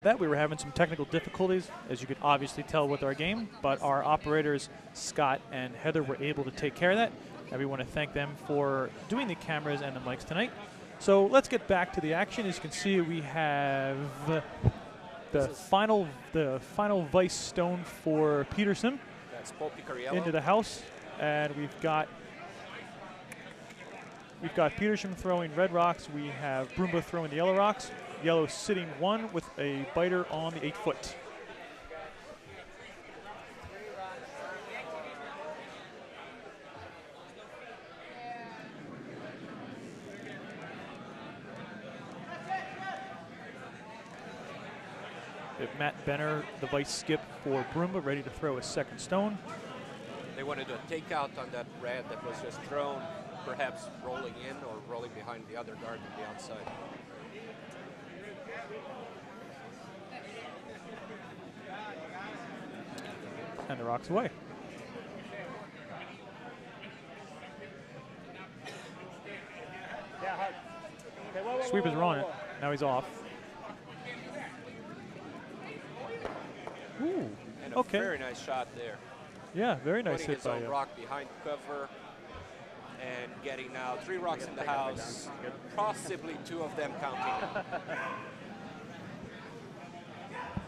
That we were having some technical difficulties, as you could obviously tell with our game, but our operators, Scott and Heather, were able to take care of that. And we want to thank them for doing the cameras and the mics tonight. So let's get back to the action. As you can see, we have the final vice stone for Petersham into the house, and we've got Petersham throwing red rocks. We have Broomba throwing the yellow rocks. Yellow sitting one with a biter on the 8-foot. Matt Benner, the vice skip for Broomba, ready to throw a second stone. They wanted to take out on that red that was just thrown, perhaps rolling in or rolling behind the other guard on the outside. And the rock's away. Sweeper's on it. Now he's off. Ooh, and a okay. Very nice shot there. Yeah, very nice hit by his own rock behind cover and getting now 3 rocks in the house, possibly 2 of them counting.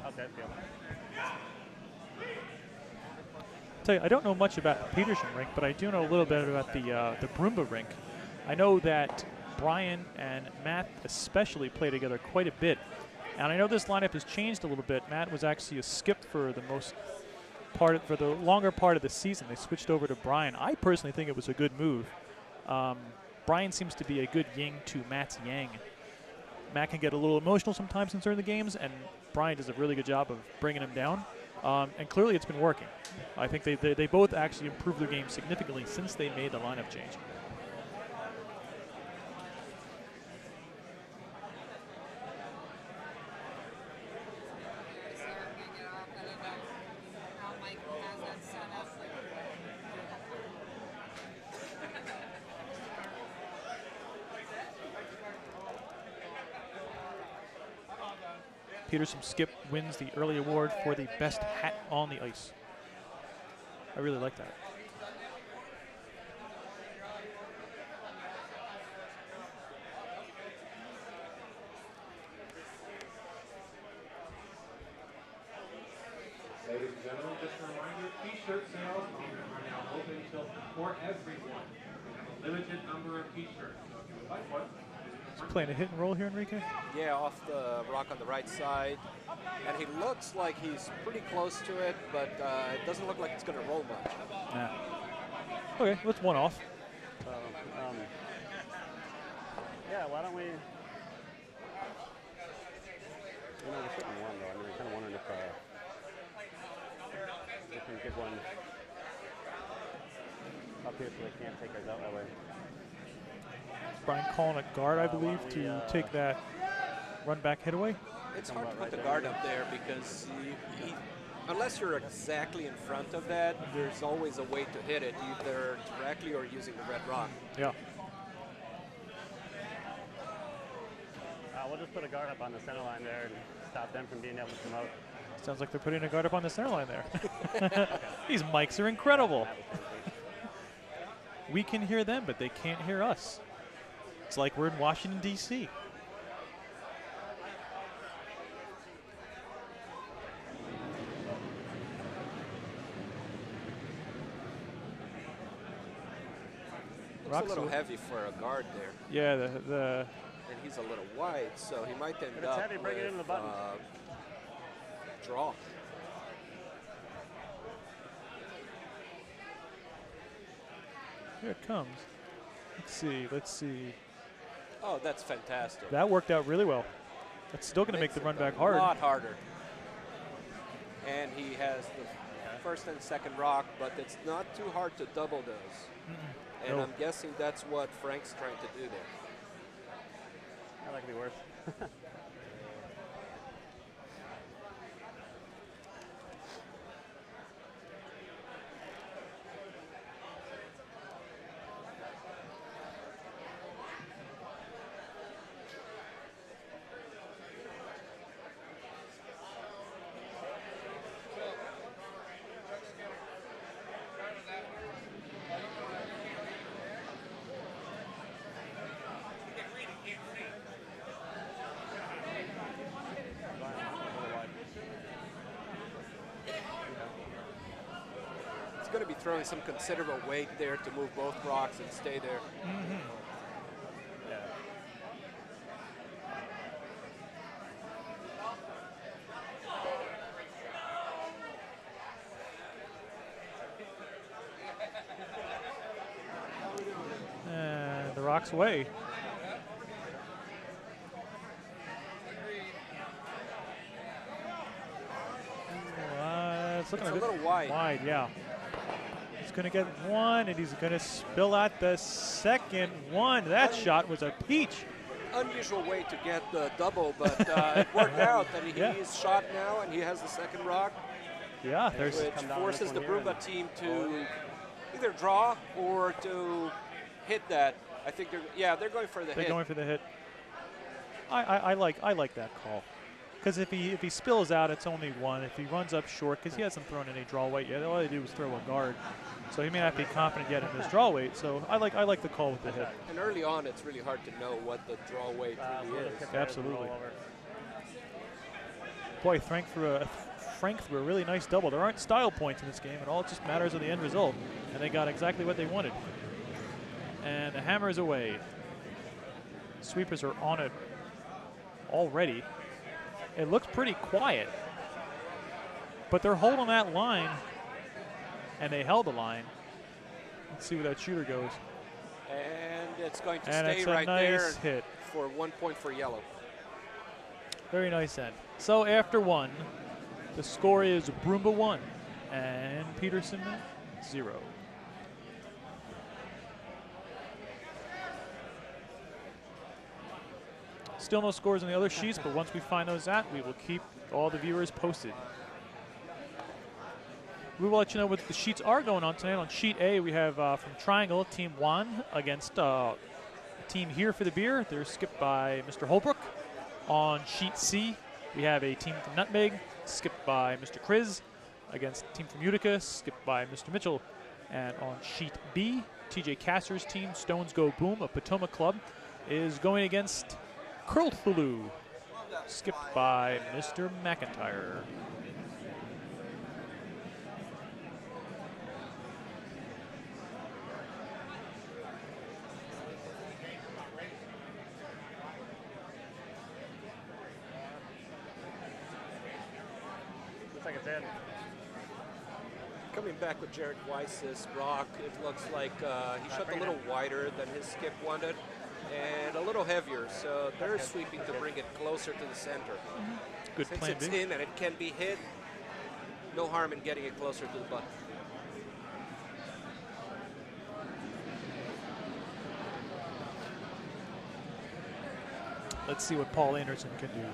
Okay, Tell you, I don't know much about the Petersham rink, but I do know a little bit about the Broomba rink. I know that Brian and Matt especially play together quite a bit, and I know this lineup has changed a little bit. Matt was actually a skip for the longer part of the season. They switched over to Brian. I personally think it was a good move. Brian seems to be a good yin to Matt's yang. Matt can get a little emotional sometimes in certain games, and Brian does a really good job of bringing him down. And clearly it's been working. I think they both actually improved their game significantly since they made the lineup change. Petersham skip wins the early award for the best hat on the ice. I really like that. Ladies and gentlemen, just a reminder, t-shirt sales are now open for everyone. We have a limited number of t-shirts, so if you would like one, playing a hit and roll here, Enrique? Yeah, off the rock on the right side. And he looks like he's pretty close to it, but it doesn't look like it's going to roll much. Nah. Okay, let's one off. So, yeah, why don't we... we're shooting one, though. I mean, I'm kind of wondering if we can get one up here so they can't take us out that way. Brian calling a guard, I believe, to take that run back hit away. It's hard to put the guard up there because unless you're exactly in front of that, there's always a way to hit it, either directly or using the red rock. Yeah. We'll just put a guard up on the center line there and stop them from being able to come out. Sounds like they're putting a guard up on the center line there. These mics are incredible. We can hear them, but they can't hear us. It's like we're in Washington, D.C. Looks a little heavy for a guard there. Yeah, and he's a little wide, so he might end up heavy, bring it into the button. Draw. Here it comes. Let's see. Oh, that's fantastic. That worked out really well. That's still going to make the run back hard. A lot harder. And he has the first and second rock, but it's not too hard to double those. And I'm guessing that's what Frank's trying to do there. That could be worse. going to be throwing some considerable weight there to move both rocks and stay there. Mm-hmm. Yeah. And the rock's away. It's looking It's a a little wide. Wide, yeah. He's going to get one, and he's going to spill out the second one. That shot was a peach. Unusual way to get the double, but it worked out. And Yeah. he's shot now, and he has the second rock, Yeah, there's which come down forces this the one here Broomba and- team to either draw or to hit that. I think they're going for the they're hit. going for the hit. I like that call. Because if he spills out, it's only one. If he runs up short, because he hasn't thrown any draw weight yet, all he did was throw a guard. So he may not be confident yet in his draw weight. So I like the call with the hit. And early on, it's really hard to know what the draw weight really is. Absolutely. Boy, Frank threw a really nice double. There aren't style points in this game, and all it just matters are the end result. And they got exactly what they wanted. And the hammer is away. Sweepers are on it already. It looks pretty quiet, but they're holding that line, and they held the line. Let's see where that shooter goes. And it's going to And stay it's a right nice there hit. for 1 point for yellow. Very nice end. So after one, the score is Broomba 1 and Petersham 0. Still no scores on the other sheets, but once we find those out, we will keep all the viewers posted. We will let you know what the sheets are going on tonight. On sheet A, we have from Triangle, Team Juan against team Here for the Beer. They're skipped by Mr. Holbrook. On sheet C, we have a team from Nutmeg, skipped by Mr. Kriz, against team from Utica, skipped by Mr. Mitchell. And on sheet B, TJ Kasser's team, Stones Go Boom, a Potomac club, is going against Curlthulu, skipped by Mr. McIntyre. Looks like it's in. Coming back with Jared Weiss's rock, it looks like he shot a little wider than his skip wanted and a little heavier, so they're sweeping to bring it closer to the center. Good Since plan it's B. in and it can be hit, no harm in getting it closer to the button. Let's see what Paul Anderson can do.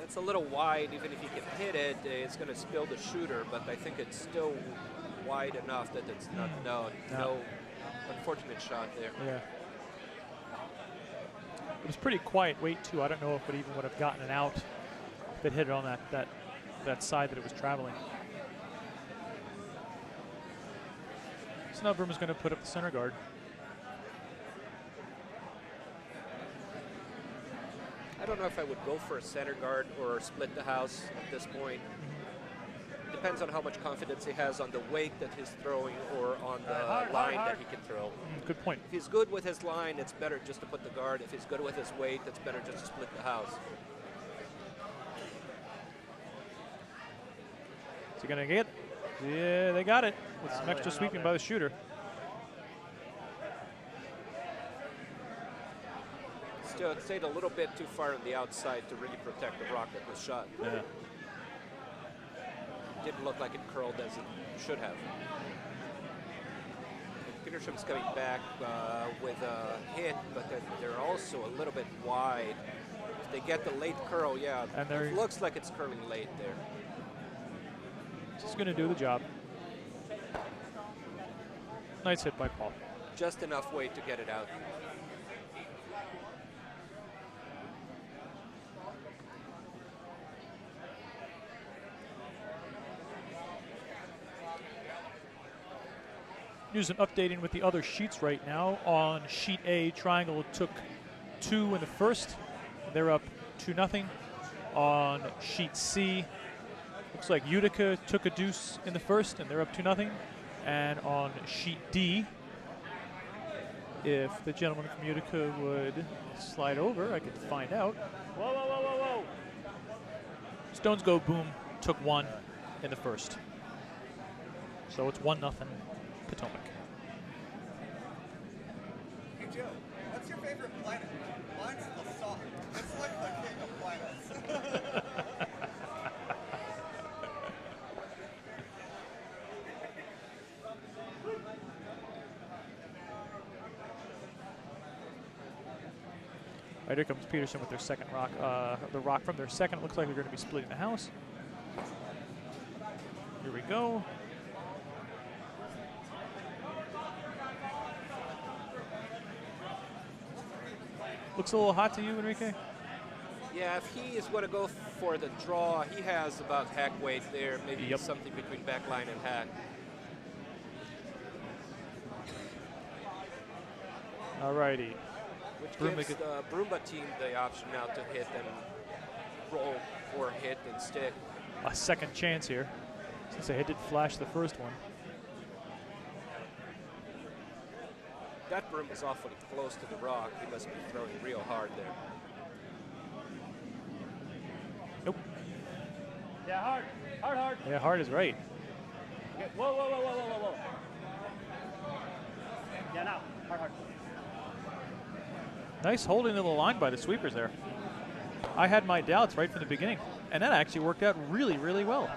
It's a little wide. Even if you can hit it, it's going to spill the shooter, but I think it's still wide enough that it's not, no unfortunate shot there. Yeah. It was pretty quiet weight too. I don't know if it even would have gotten it out if it hit it on that side that it was traveling. So now Broomba's going to put up the center guard. I don't know if I would go for a center guard or split the house at this point. Depends on how much confidence he has on the weight that he's throwing or on the line that he can throw. Good point. If he's good with his line, it's better just to put the guard. If he's good with his weight, it's better just to split the house. Is he going to get it? Yeah, they got it. With some extra hung out sweeping there. by the shooter. Still, it stayed a little bit too far on the outside to really protect the rock that was shot. Yeah. Didn't look like it curled as it should have. Petersham's coming back with a hit, but then they're also a little bit wide. If they get the late curl, yeah, And it looks like it's curling late there. Just going to do the job. Nice hit by Paul. Just enough weight to get it out. News and updating with the other sheets right now. On sheet A, Triangle took 2 in the first. They're up 2-0 on sheet C. Looks like Utica took a deuce in the first, and they're up 2-0. And on sheet D, if the gentleman from Utica would slide over, I could find out. Whoa, whoa, whoa, whoa, whoa. Stones Go Boom took 1 in the first. So it's 1-0 Potomac. Hey Joe, what's your favorite planet? Mine's the sun. It's like the king of planets. Right, here comes Petersham with their second rock. The rock from their second. It looks like they're going to be splitting the house. Here we go. Looks a little hot to you, Enrique? Yeah, if he is going to go for the draw, he has about hack weight there, maybe Yep. something between backline and hack. Alrighty. Which Broomba gives get- the Broomba team the option now to hit and roll or hit and stick. A second chance here, since they did flash the first one. That Broomba's awfully close to the rock. He must be throwing real hard there. Nope. Yeah, hard. Hard, hard. Yeah, hard is right. Okay. Whoa, whoa, whoa, whoa, whoa, whoa, whoa. Yeah, now. Hard, hard. Nice holding of the line by the sweepers there. I had my doubts right from the beginning, and that actually worked out really, really well.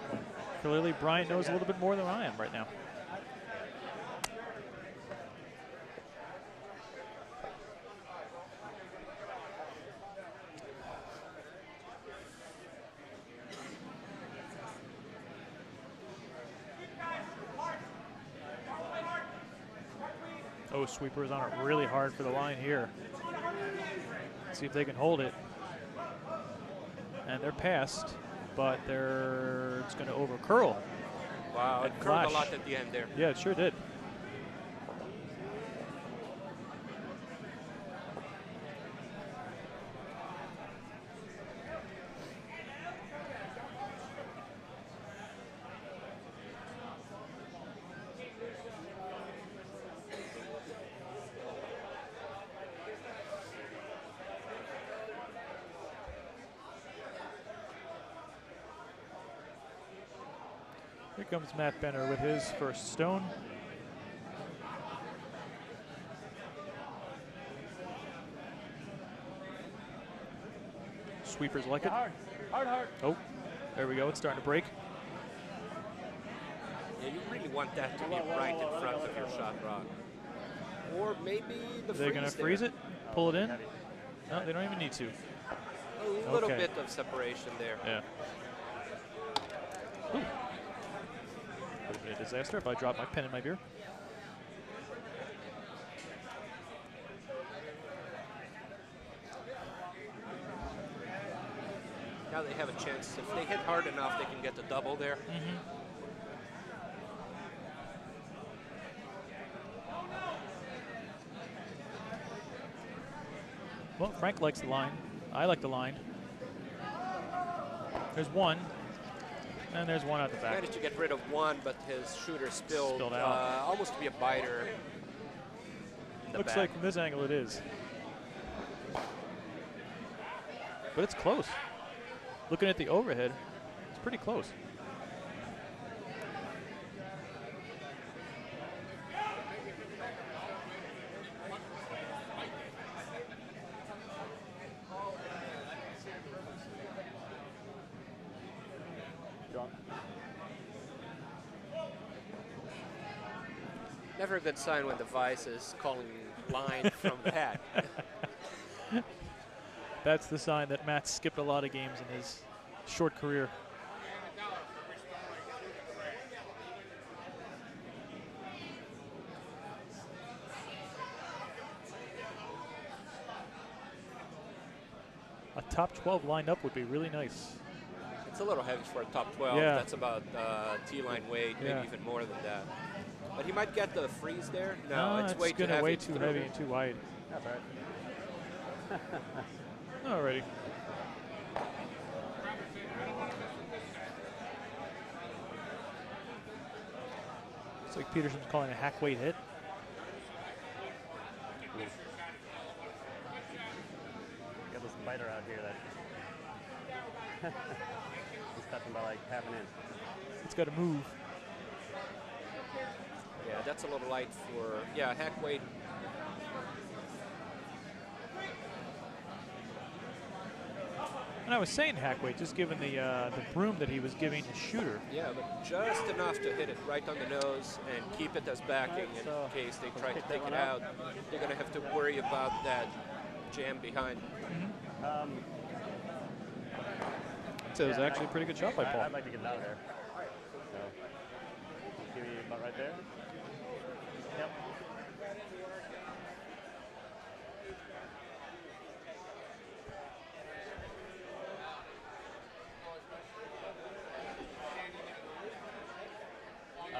Clearly, Brian knows a little bit more than I am right now. Oh, sweepers on it really hard for the line here. See if they can hold it. And they're passed, but it's going to over curl. Wow, And it curled flash. a lot at the end there. Yeah, it sure did. Here comes Matt Benner with his first stone. Sweepers like Yeah, it. hard. Hard, hard. Oh, there we go. It's starting to break. Yeah, you really want that to be right in front of your shot rock. Or maybe the They're going to there. freeze it, pull it in. Heavy. No, they don't even need to. A little Okay. bit of separation there. Yeah. Ooh. Would have been a disaster if I dropped my pen in my beer. Now they have a chance. If they hit hard enough, they can get the double there. Well, Frank likes the line. I like the line. There's one, and there's one at the back. Managed to get rid of one, but his shooter spilled out. almost to be a biter. In the Looks back. like from this angle it is. But it's close. Looking at the overhead, it's pretty close. Never a good sign when the vice is calling line from the hat. That's the sign that Matt skipped a lot of games in his short career. A top 12 lined up would be really nice. It's a little heavy for a top 12. Yeah. That's about T-line weight, Yeah. maybe even more than that. But he might get the freeze there. No, it's way too gonna heavy. way too heavy and too wide. That's all right. Alrighty. Looks like Petersham's calling a hack weight hit. Got this spider out here that he's touching by like half an inch. It's got to move. Yeah, that's a little light for, yeah, hack weight. And I was saying hack weight, just given the broom that he was giving his shooter. Yeah, but just enough to hit it right on the nose and keep it as backing in case they try to take it out. They're going to have to worry about that jam behind. So it was actually a pretty good shot by Paul. I'd like to get it out of there. So, give me about right there. Yep.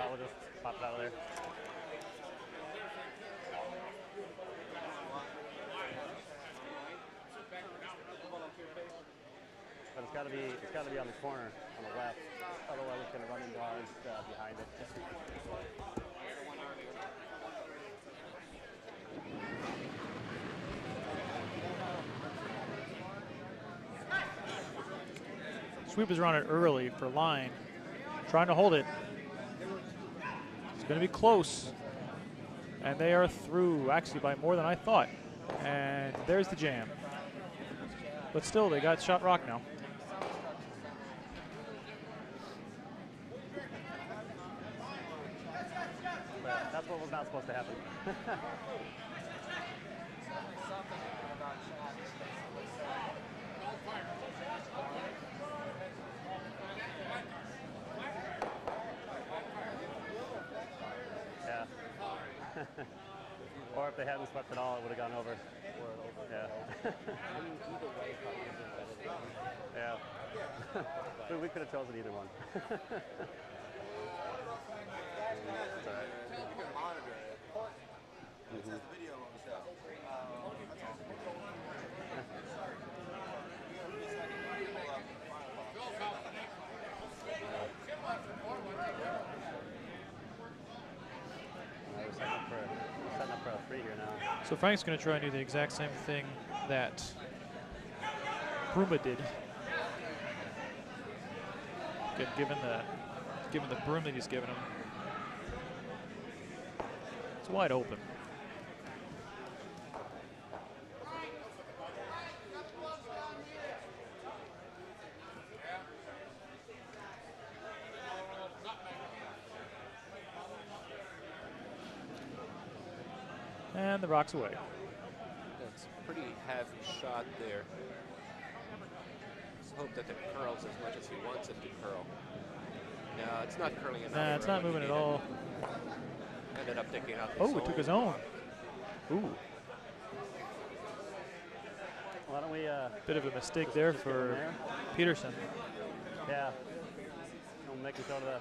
We'll just pop it out of there. But it's gotta be on the corner on the left. Otherwise it's gonna run into ours behind it. Sweepers are on it early for line. Trying to hold it. It's going to be close. And they are through, actually, by more than I thought. And there's the jam. But still, they got shot rock now. But that's what was not supposed to happen. Yeah. Or if they hadn't swept at all, it would have gone over. Yeah. Yeah. But we could have chosen either one. It's all right. You can monitor it. It says the video on the show. We're setting up for a free here now. So Frank's going to try and do the exact same thing that Broomba did. Given the broom that he's given him. It's wide open. And the rock's away. That's a pretty heavy shot there. Let's hope that it curls as much as he wants it to curl. No, it's not curling enough. Nah, it's not moving at all. Ended up taking out Oh, it took his own. Ooh. Why don't we Bit of a mistake there for Petersham. yeah. We'll make it go to the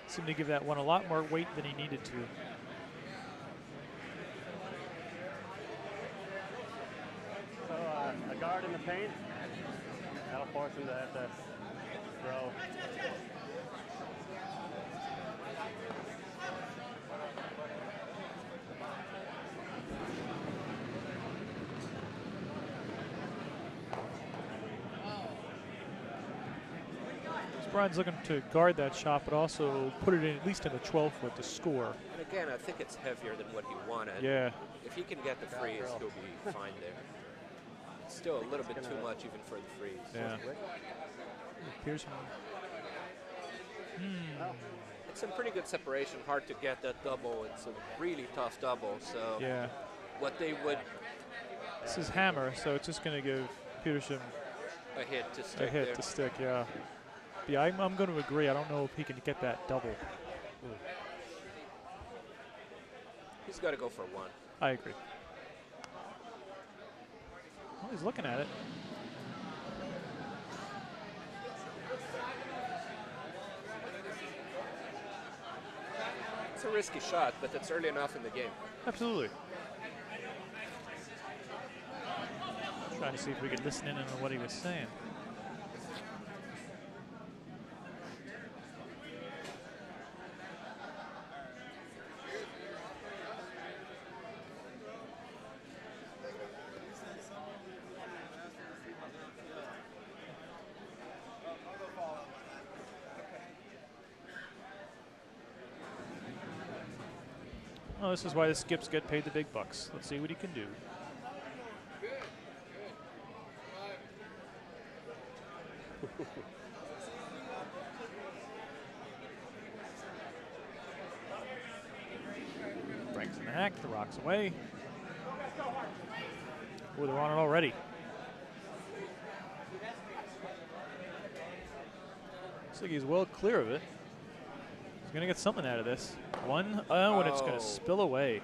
Seemed to give that one a lot more weight than he needed to. so a guard in the paint. That'll force him to have to throw. Brian's looking to guard that shot, but also put it in at least in the 12-foot to score. And again, I think it's heavier than what he wanted. Yeah. If he can get the freeze, he'll be fine there. It's still a little bit too much even for the freeze. Yeah. Pearson. It's some pretty good separation. Hard to get that double. It's a really tough double. So Yeah. what they would This is hammer, so it's just going to give Petersham a hit to a stick hit there. to stick, yeah. Yeah, I'm going to agree. I don't know if he can get that double. He's got to go for one. I agree. Well, he's looking at it. It's a risky shot, but it's early enough in the game. Absolutely. Trying to see if we could listen in on what he was saying. Oh, this is why the skips get paid the big bucks. Let's see what he can do. Breaks in the hack, the rocks away. Oh, they're on it already. Looks like he's well clear of it. He's going to get something out of this. One, and it's going to spill away.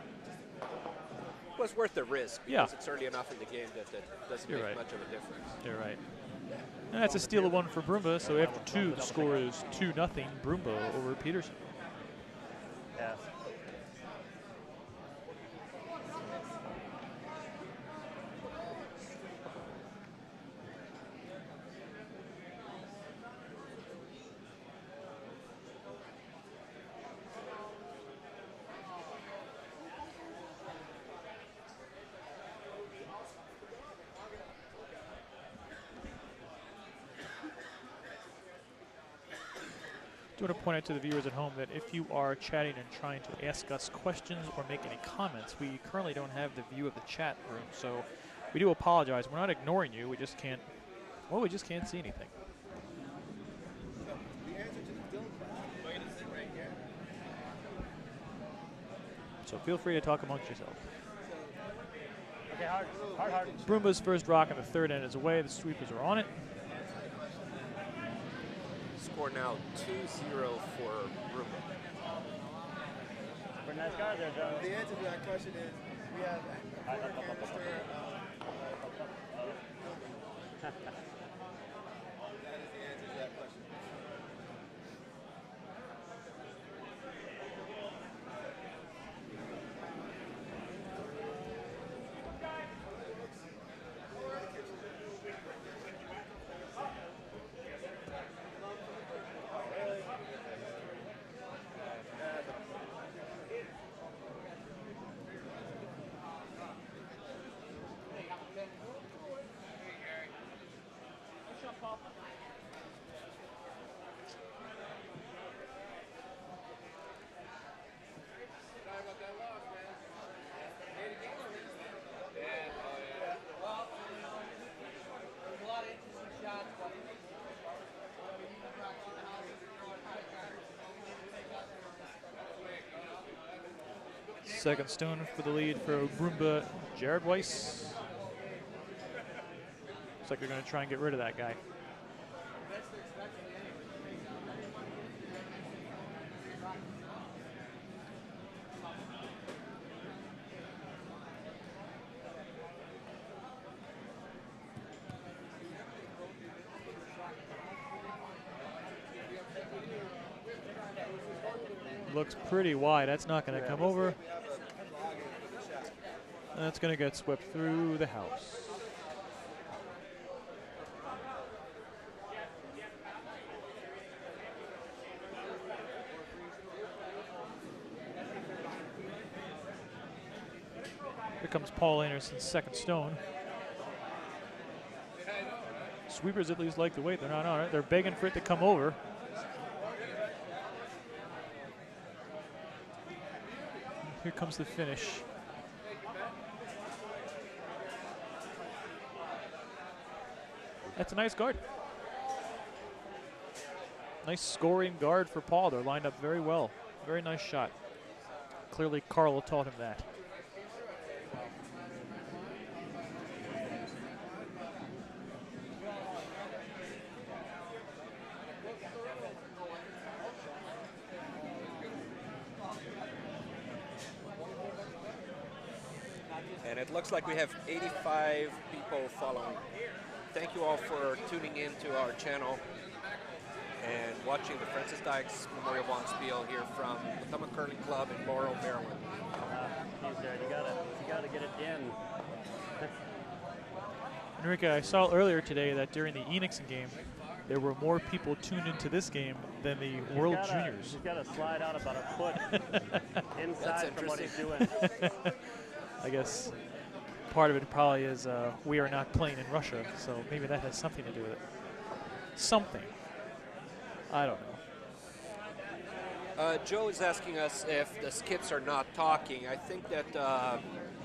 It was worth the risk because Yeah. it's early enough in the game that doesn't You're make right. much of a difference. You're right. And that's a steal of one for Broomba, so after two, the score is 2-0 Broomba over Petersham. Yes. I do want to point out to the viewers at home that if you are chatting and trying to ask us questions or make any comments, we currently don't have the view of the chat room, so we do apologize. We're not ignoring you, we just can't, well, we just can't see anything. The answer to the Dylan question is it right here. So feel free to talk amongst yourselves. Okay, hard. Broomba's first rock in the third end is away. The sweepers are on it. Score now 2-0 for Broomba. Pretty nice guard there, Jones. The answer to that question is we have a quarter canister that is the answer to that question. Second stone for the lead for Broomba, Jared Weiss. Looks like they're going to try and get rid of that guy. Looks pretty wide. That's not going to come over. That's going to get swept through the house. Here comes Paul Anderson's second stone. Sweepers at least like the weight. They're not on it. They're begging for it to come over. Here comes the finish. That's a nice guard. Nice scoring guard for Paul. They're lined up very well. Very nice shot. Clearly Carl taught him that. And it looks like we have 85 people following. Thank you all for tuning in to our channel. and watching the Francis Dykes Memorial Bonspiel here from the Potomac Curling Club in Laurel, Maryland. He's there. You gotta get it in. Enrique, I saw earlier today that during the Enixon game, there were more people tuned into this game than the World Juniors. He's got to slide out about a foot inside from what he's doing. I guess part of it probably is we are not playing in Russia, so maybe that has something to do with it. Something. I don't know. Joe is asking us if the skips are not talking. I think that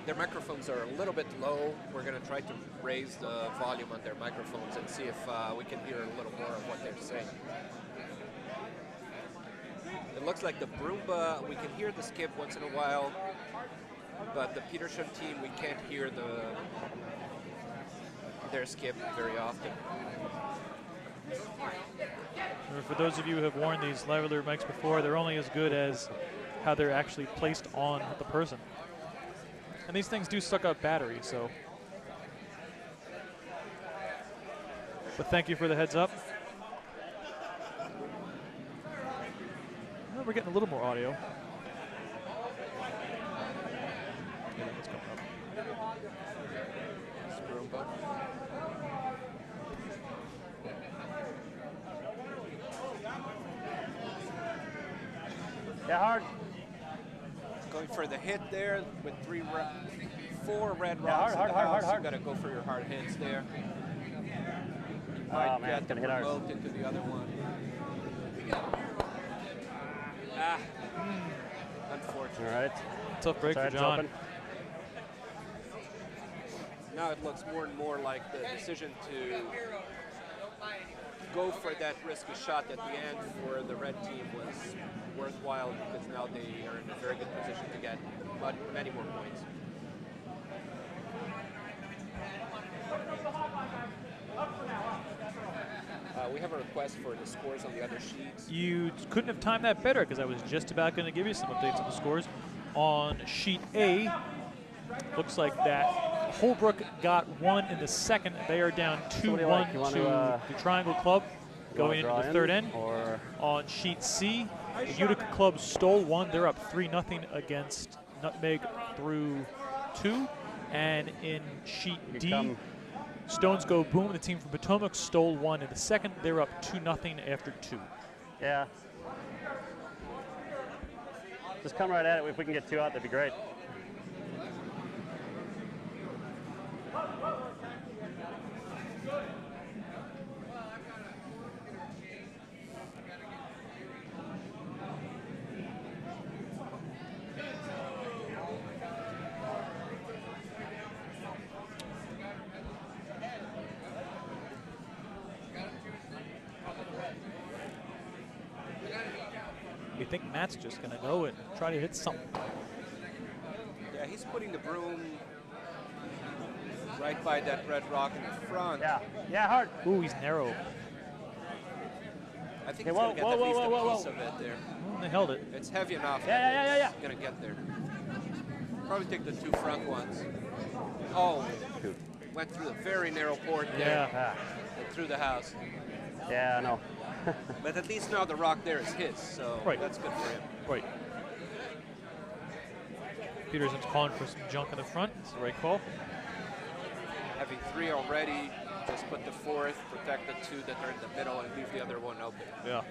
their microphones are a little bit low. We're going to try to raise the volume on their microphones and see if we can hear a little more of what they're saying. It looks like the Broomba, we can hear the skip once in a while, but the Petersham team, we can't hear their skip very often. For those of you who have worn these lavalier mics before, they're only as good as how they're actually placed on the person. And these things do suck up battery, so. But thank you for the heads up. Well, we're getting a little more audio. Yeah, let's go up. Broomba. Yeah, hard. Going for the hit there with 4 red rocks. Hard. You got to go for your hard hits there. You might Man, get it's the gonna hit ours. remote into the other one. Unfortunate. All right. Tough break Sorry, for it's John. open. Now it looks more and more like the decision to go for that risky shot at the end for the red team was worthwhile, because now they are in a very good position to get many more points. We have a request for the scores on the other sheets. You couldn't have timed that better, because I was just about going to give you some updates on the scores. On sheet A, looks like that Holbrook got 1 in the second. They are down 2-1 to the Triangle Club going into the third end. Or On sheet C, the Utica Club stole 1. They're up 3-0 against Nutmeg through 2. And in sheet D, Stones Go Boom, the team from Potomac, stole 1 in the second. They're up 2-0 after 2. yeah. Just come right at it. If we can get 2 out, that'd be great. You think Matt's just going to go and try to hit something. Yeah, he's putting the broom right by that red rock in the front. Yeah, hard. Ooh, he's narrow. I think Okay, he's going to get at least a whoa. piece of it there. They held it. It's heavy enough. Yeah. It's going to get there. Probably take the 2 front ones. Oh, went through the very narrow port there. Yeah. And through the house. Yeah, I know. But at least now the rock there is his, so Right. that's good for him. Right. Peterson's calling for some junk in the front. It's the right call. Having 3 already, just put the 4th, protect the 2 that are in the middle, and leave the other one open. Yeah.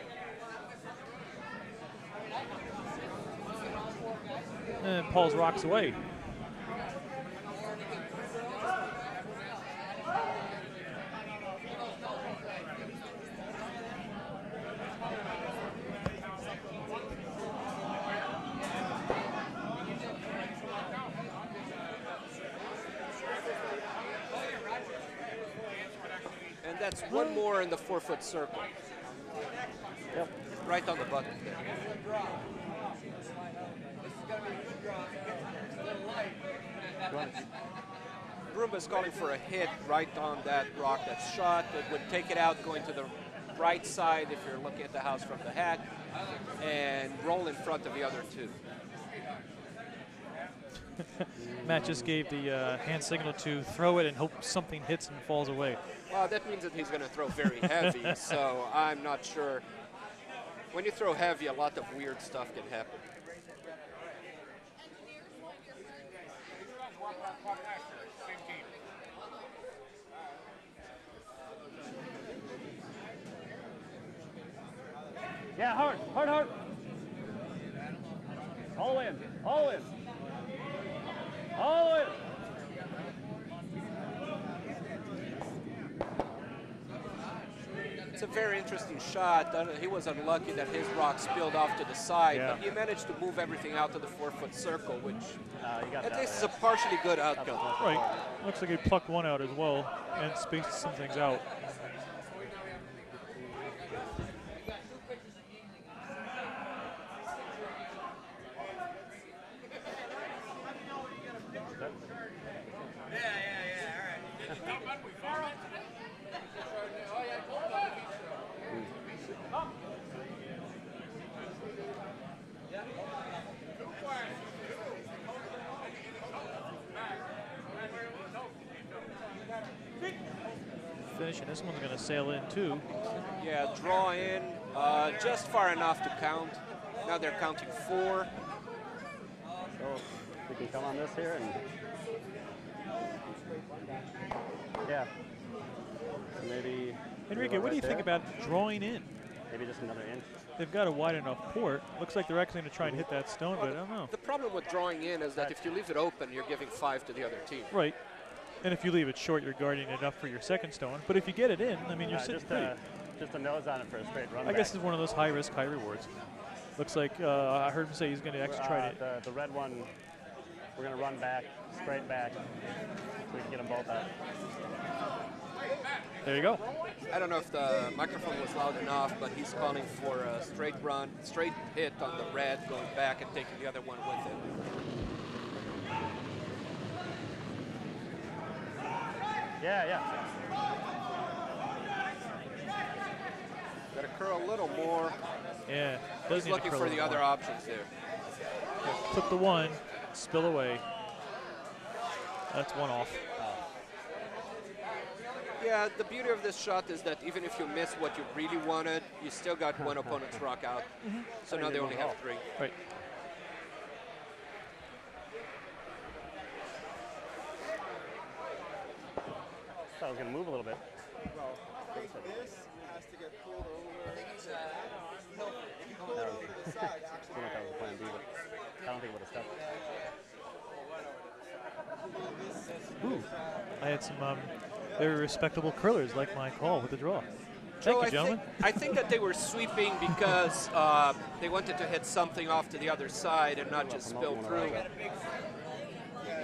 And Paul's rocks away. And that's 1 more in the 4-foot circle. Yep. Right on the button there. Broomba's calling for a hit right on that rock that's shot. It would take it out going to the right side if you're looking at the house from the hat, and roll in front of the other 2. Matt just gave the hand signal to throw it and hope something hits and falls away. Well, that means that he's going to throw very heavy, so I'm not sure When you throw heavy, a lot of weird stuff can happen. Yeah, hard, hard, hard. All in, all in. All in. It's a very interesting shot. He was unlucky that his rock spilled off to the side, Yeah. but he managed to move everything out to the 4-foot circle, which You got at that least is right. a partially good outcome. Right. Looks like he plucked one out as well and spaced some things out. Finishing this one's going to sail in too. Yeah, draw in just far enough to count. Now they're counting 4. So we can come on this here and yeah. So maybe Enrique, what do you think about drawing in? maybe just another inch? They've got a wide enough port. Looks like they're actually going to try and hit that stone, but I don't know. The problem with drawing in is that if you leave it open, you're giving 5 to the other team. Right. And if you leave it short, you're guarding enough for your second stone. But if you get it in, I mean, you're sitting pretty. Just a nose on it for a straight run. I guess it's one of those high risk, high rewards. Looks like I heard him say he's going to actually try to. The red one, we're going to run back, straight back, so we can get them both out. There you go. I don't know if the microphone was loud enough, but he's calling for a straight run, straight hit on the red, going back and taking the other one with it. Yeah. Got to curl a little more. Yeah. Does He's need to looking curl for a the little other more. options there. Clip the one, spill away. That's one off. Yeah, the beauty of this shot is that even if you miss what you really wanted, you still got one opponent's rock out. So now they only have 3. Right. So I was going to move a little bit. Well, I think this has to get pulled over. I think he's no, if you pull it over to the side, I actually. don't know if that was a plan B, but I don't think it would have stuck. Ooh. I had some very respectable curlers like my call with the draw. Thank Joe, you, gentlemen. I think that they were sweeping because they wanted to hit something off to the other side and not just spill through.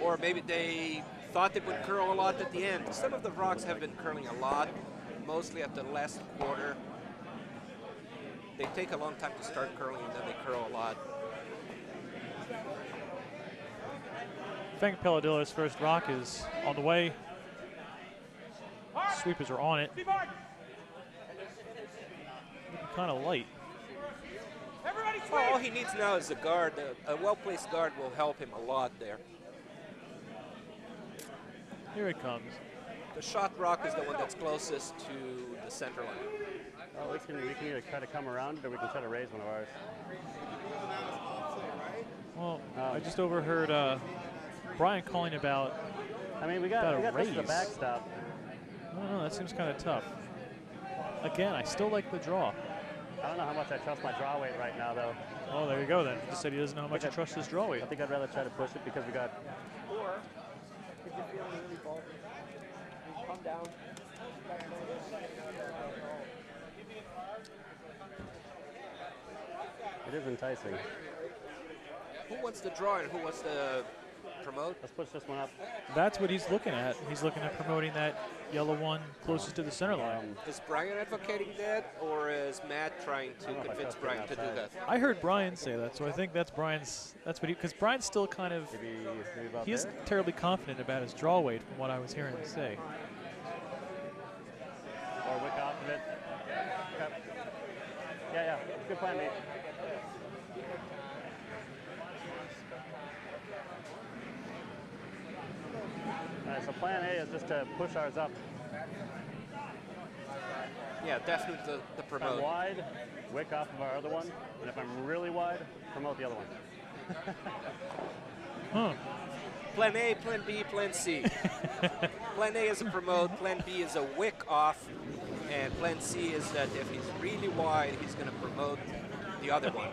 Or maybe they thought they would curl a lot at the end. Some of the rocks have been curling a lot, mostly at the last quarter. They take a long time to start curling and then they curl a lot. Frank Palladillo's first rock is on the way. Sweepers are on it. Looking kind of light. Well, all he needs now is a guard. A well-placed guard will help him a lot there. Here it comes. The shot rock is the one that's closest to the center line. Well, we can either try to come around or we can try to raise one of ours. Well, I just overheard Brian calling about. I mean, we got this raise. as a backstop. I don't know, that seems kind of tough. Again, I still like the draw. I don't know how much I trust my draw weight right now, though. Oh, there you go then. He just said he doesn't know how much he trusts his draw weight. I think I'd rather try to push it because we got. Or if you're feeling really bulky, you come down. It is enticing. Who wants to draw and who wants to promote? Let's push this one up. That's what he's looking at. He's looking at promoting that yellow one closest to the center line. Is Brian advocating that, or is Matt trying to know if I convince trust him Brian to do outside. that? I heard Brian say that, so I think that's Brian's. That's what he, because Brian's still kind of. Maybe about He there. isn't terribly confident about his draw weight, from what I was hearing him say. Or wick off of it. Okay. Yeah. Good plan, mate. All right, so plan A is just to push ours up. Yeah, definitely the If I'm promote. wide, wick off of our other one, and if I'm really wide, promote the other one. Huh. Plan A, Plan B, Plan C. Plan A is a promote, Plan B is a wick off, and Plan C is that if he's really wide, he's going to promote the other one.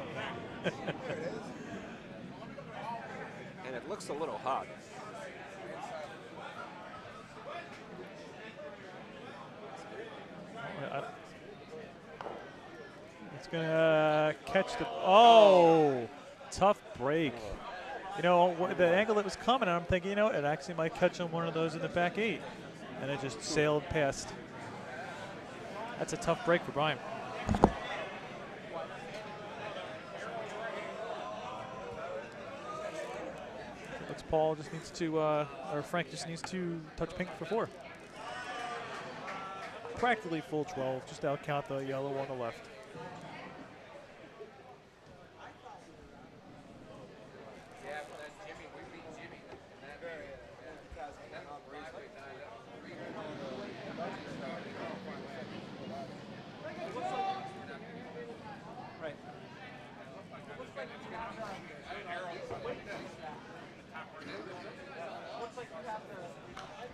And it looks a little hot. It's going to catch the. Oh! Tough break. You know, the angle it was coming, I'm thinking, you know, it actually might catch on one of those in the back 8. And it just sailed past. That's a tough break for Brian. Looks Paul just needs to, or Frank just needs to touch pink for 4. Practically full 12, just out count the yellow on the left.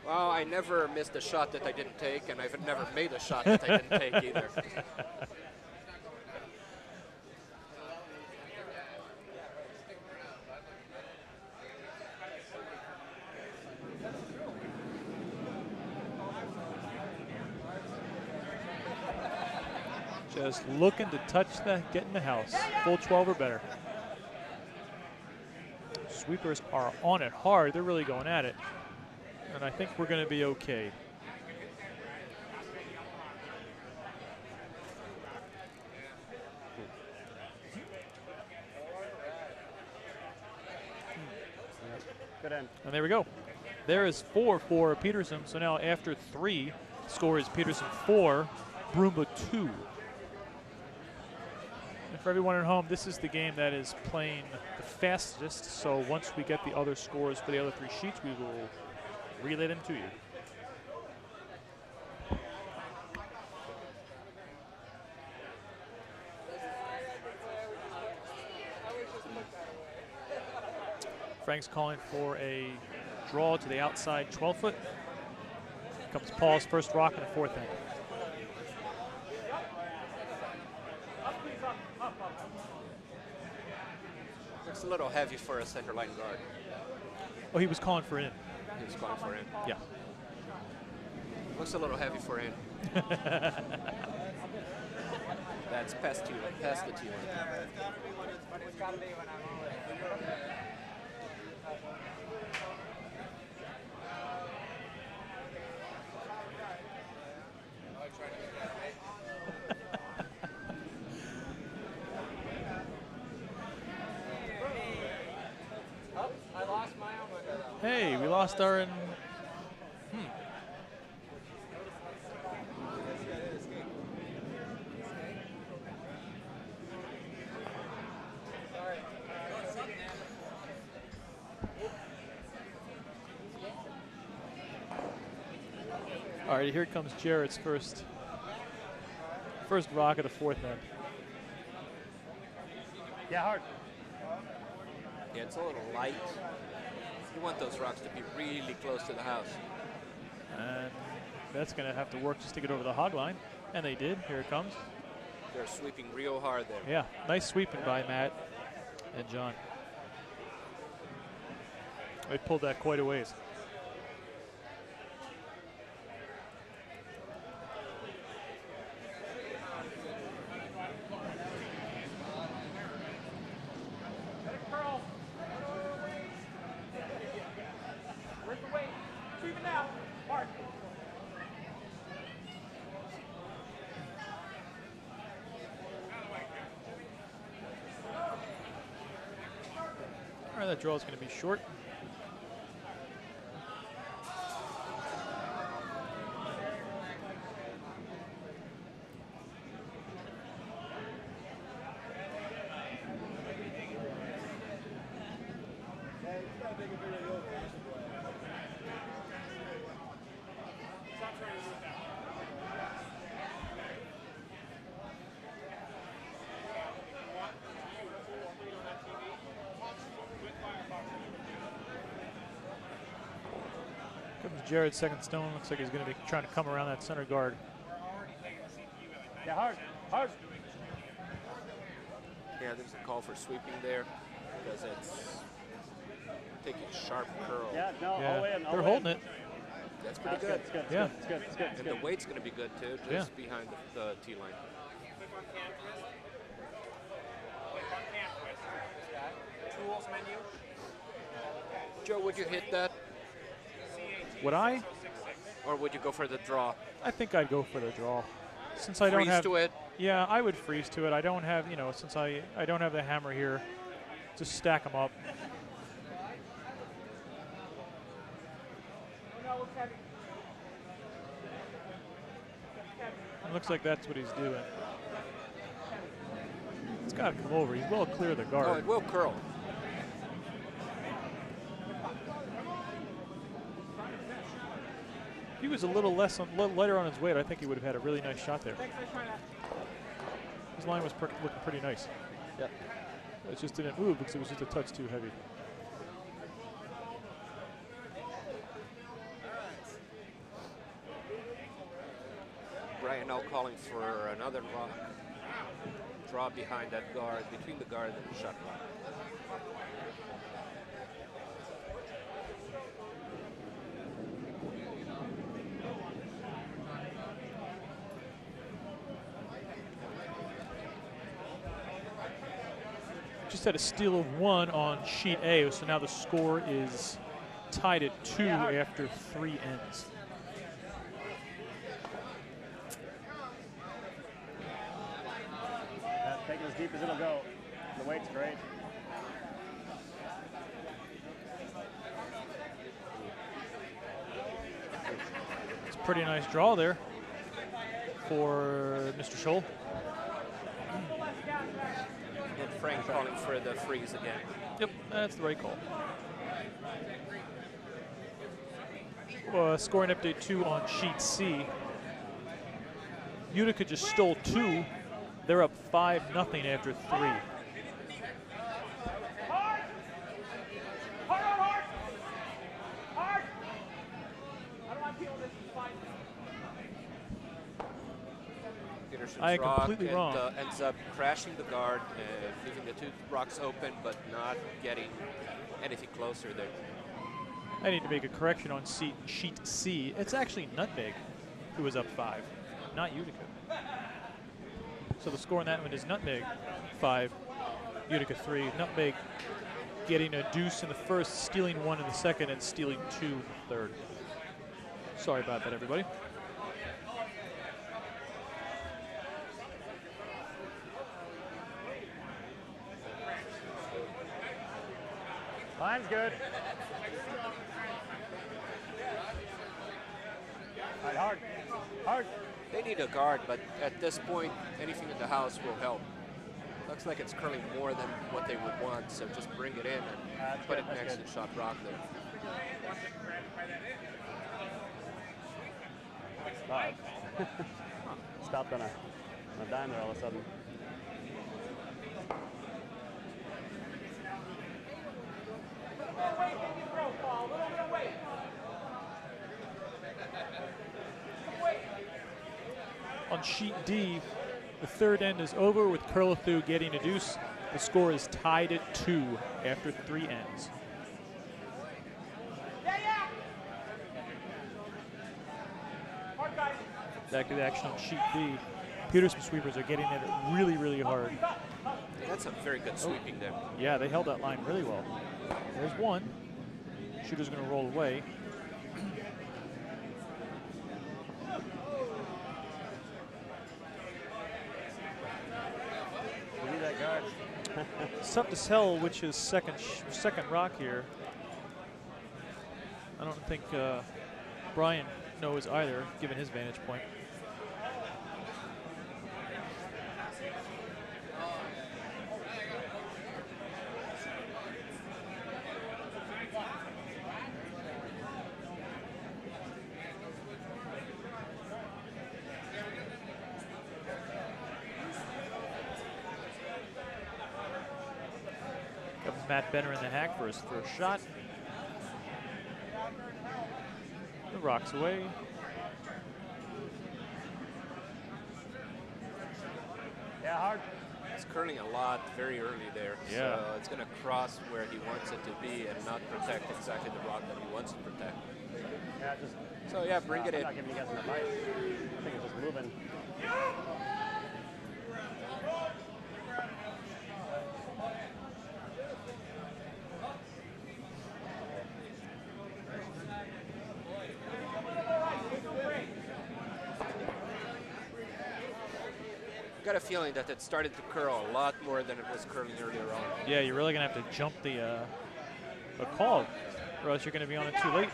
Well, I never missed a shot that I didn't take, and I've never made a shot that I didn't take either. Just looking to touch the, get in the house. Full 12 or better. Sweepers are on it hard. They're really going at it. And I think we're going to be okay. Good end. And there we go. There is 4 for Petersham. So now after 3, score is Petersham 4, Broomba 2. And for everyone at home, this is the game that is playing the fastest. So once we get the other scores for the other 3 sheets, we will relay them to you. Frank's calling for a draw to the outside 12-foot. Comes Paul's first rock in the 4th end. Looks a little heavy for a center line guard. Oh, he was calling for in. He was going for in. Yeah. Looks a little heavy for in. That's past the T1. It's gotta be when I'm on it. Hey, we lost our. All right, here comes Jarrett's first rock of the 4th end. Yeah, hard. Yeah, it's a little light. You want those rocks to be really close to the house. And that's going to have to work just to get over the hog line. And they did. Here it comes. They're sweeping real hard there. Yeah, nice sweeping by Matt and John. They pulled that quite a ways. All right, that draw is going to be short. Jared Second Stone looks like he's going to be trying to come around that center guard. Yeah, hard, hard. Yeah, there's a call for sweeping there because it's taking sharp curl. Yeah, no, all the way in. They're holding it. That's pretty That's good. It's good. It's Yeah. good. It's good. It's good. It's And good. the weight's going to be good too, just behind the tee line. Tools menu. Joe, would you hit that, Would I? or would you go for the draw? I think I'd go for the draw. Since I don't Freeze have to it. Yeah, I would freeze to it. I don't have, since I don't have the hammer here, just stack them up. It looks like that's what he's doing. It's got to come over. He's well clear of the guard. Oh, it will curl. If he was a little lighter on his weight, I think he would have had a really nice shot there. His line was looking pretty nice. Yep. It just didn't move because it was just a touch too heavy. Brian now calling for another draw behind that guard, between the guard and the shot clock. Just had a steal of 1 on sheet A, so now the score is tied at 2 after 3 ends. Take it as deep as it'll go. The weight's great. It's a pretty nice draw there for Mr. Scholl. And Frank calling for the freeze again. Yep, that's the right call. Scoring update 2 on sheet C. Utica just stole 2. They're up 5-0 after 3. Petersham's I am rock completely wrong. ends up crashing the guard and leaving the 2 rocks open, but not getting anything closer there. I need to make a correction on sheet C. It's actually Nutmeg who was up 5, not Utica. So the score on that one is Nutmeg 5, Utica 3. Nutmeg getting a deuce in the first, stealing 1 in the second, and stealing 2 in the third. Sorry about that, everybody. Line's good. All right, hard, hard. They need a guard, but at this point, anything in the house will help. Looks like it's curling more than what they would want, so just bring it in and put it next to the shot rock there. Stopped on a dime there all of a sudden. On sheet D, the third end is over with Curlethu getting a deuce. The score is tied at 2 after 3 ends. Back to the action on sheet D. Petersham sweepers are getting it really, really hard. That's a very good sweeping there. Yeah, they held that line really well. There's 1. Shooter's going to roll away. We need that guard. It's tough to tell which is second rock here. I don't think Brian knows either, given his vantage point. Matt Benner in the hack for his first shot. The rock's away. Yeah, hard. It's curling a lot very early there. Yeah. So it's going to cross where he wants it to be and not protect exactly the rock that he wants to protect. Yeah, just. So yeah, bring it I'm in. not giving you guys an advice. I think it's just moving. Got a feeling that it started to curl a lot more than it was curling earlier on. Yeah, you're really going to have to jump the call, or else you're going to be on it too late.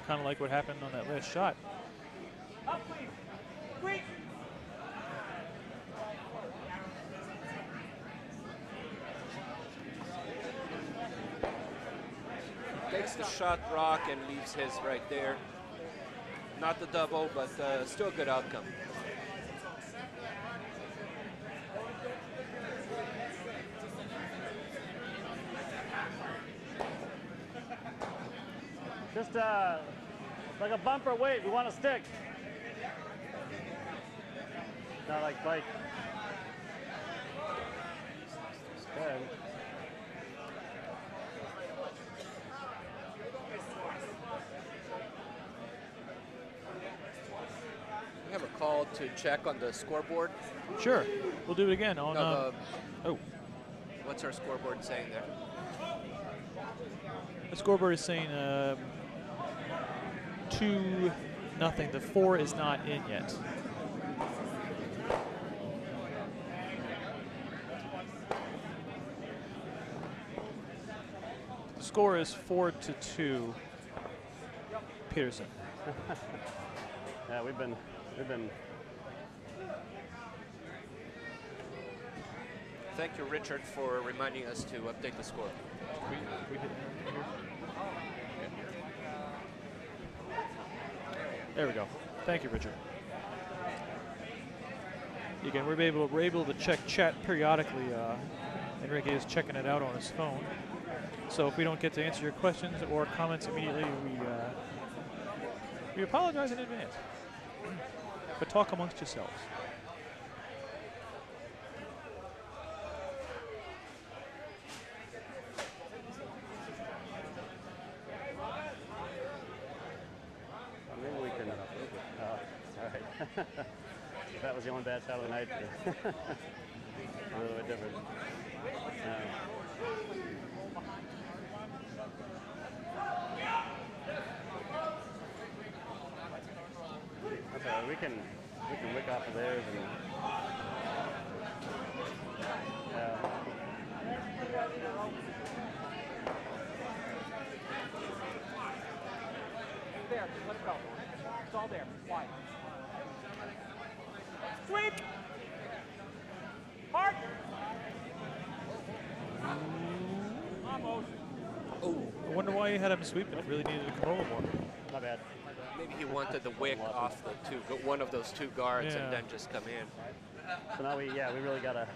Kind of like what happened on that last shot. Takes the shot rock and leaves his right there. Not the double, but still a good outcome. Just like a bumper weight, we want to stick. Not like bike. Good. We have a call to check on the scoreboard. Sure, we'll do it again on. No, Oh, what's our scoreboard saying there? the scoreboard is saying 2-0. The 4 is not in yet. The score is 4-2. Petersham. Yeah, we've been. Thank you, Richard, for reminding us to update the score. We did. There we go. Thank you, Richard. Again, we're able to check chat periodically. Enrique is checking it out on his phone. So if we don't get to answer your questions or comments immediately, we apologize in advance. But talk amongst yourselves. Maybe we can. All right. That was the only bad shot of the night. A little bit different. That's all right. We can wick off of theirs and. There, let's go. It's all there. Wide. Sweep! Hard! Almost. Oh, I wonder why you had him sweeping. It really needed to come over more. Not bad. maybe he wanted the wick off the one of those two guards Yeah. and then just come in. So now we really gotta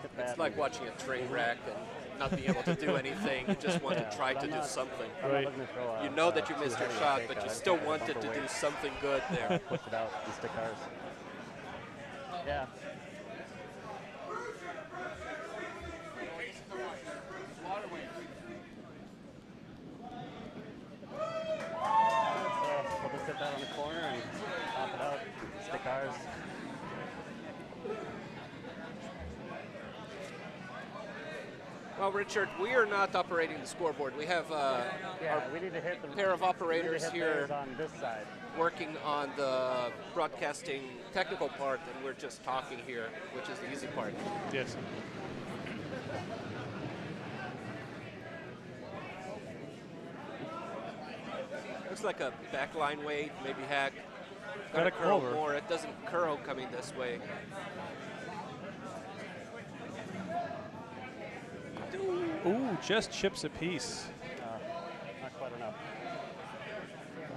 hit that. It's like watching a train wreck and not being able to do anything. You just want to try to do something. Right. You know that you missed your shot, but you still wanted to do something good there. Push it out and stick ours. Yeah. So we'll just hit that on the corner and pop it out, stick ours. Well, Richard, we are not operating the scoreboard. We have We need to hit the pair of operators here on this side. working on the broadcasting technical part, and we're just talking here, which is the easy part. Yes. Looks like a backline weight, maybe hack. Gotta Gotta curl curl. more. It doesn't curl coming this way. Ooh, just chips apiece. Not quite enough.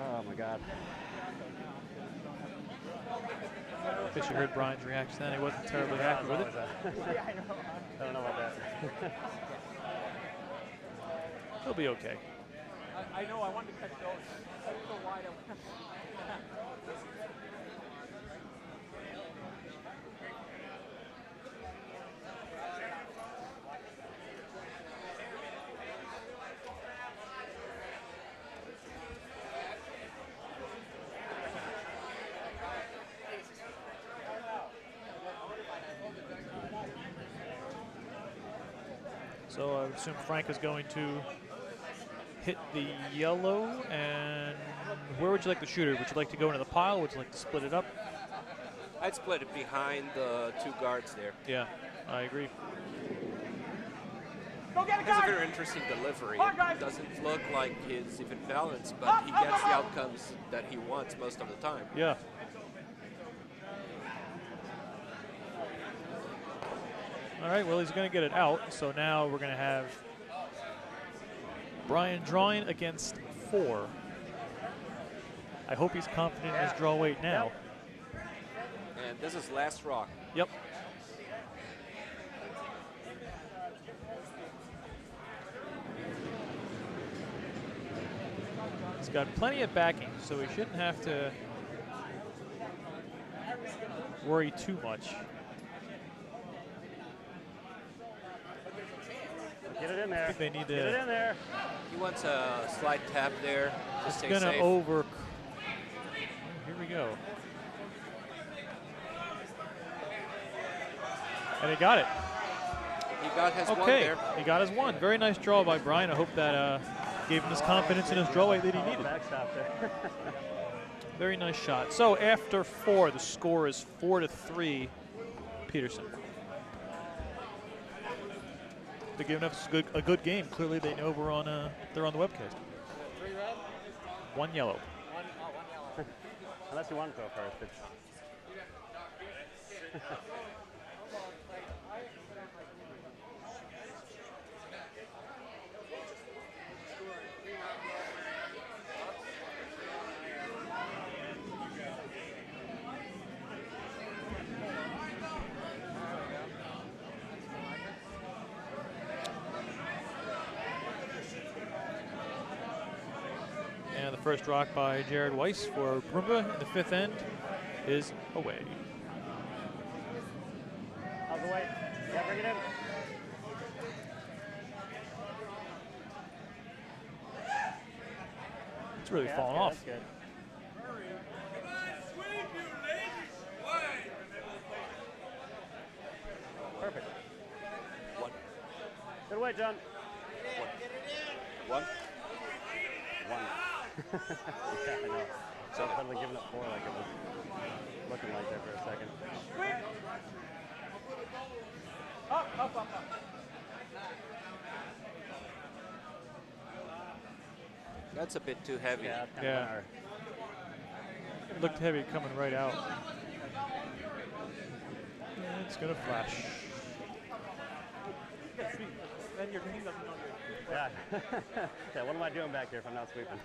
Oh my God. I guess you heard Brian's reaction then. He wasn't terribly happy with it. I don't know about that. He'll be okay. I know, I wanted to catch those. I don't know why I went. So I would assume Frank is going to hit the yellow. And where would you like the shooter? Would you like to go into the pile? Would you like to split it up? I'd split it behind the two guards there. Yeah, I agree. Go get a That's a guard! very interesting delivery. Come on, guys. It doesn't look like he's even balanced, but he gets the outcomes that he wants most of the time. Yeah. All right, well, he's going to get it out. So now we're going to have Brian drawing against 4. I hope he's confident in his draw weight now. And this is last rock. Yep. He's got plenty of backing, so he shouldn't have to worry too much. Get it in there. I think they need Get it to. in there. He wants a slight tap there to It's stay gonna safe. over. Here we go. And he got it. He got his one Okay, there. he got his one. Very nice draw by Brian. I hope that gave him his confidence in his draw weight that he needed. Backstop there. Very nice shot. So after 4, the score is 4-3, Petersham. They're giving us a good game. Clearly, they know they're on the webcast. 3 red? 1 yellow. 1 yellow. Unless you want to go first. It's And the first rock by Jared Weiss for Broomba in the 5th end is away. out the way. Yeah, bring it in. It's really Yeah, fallen that's off. good. Perfect. One. Good away, John. One. One. Yeah, I know. So suddenly giving up 4 like it was looking like there for a second. Up, up, up, up. That's a bit too heavy. Yeah, that's kind Yeah. of our It looked heavy coming right out. And it's gonna flash. Then your team doesn't know you're. yeah. Yeah, what am I doing back here if I'm not sweeping?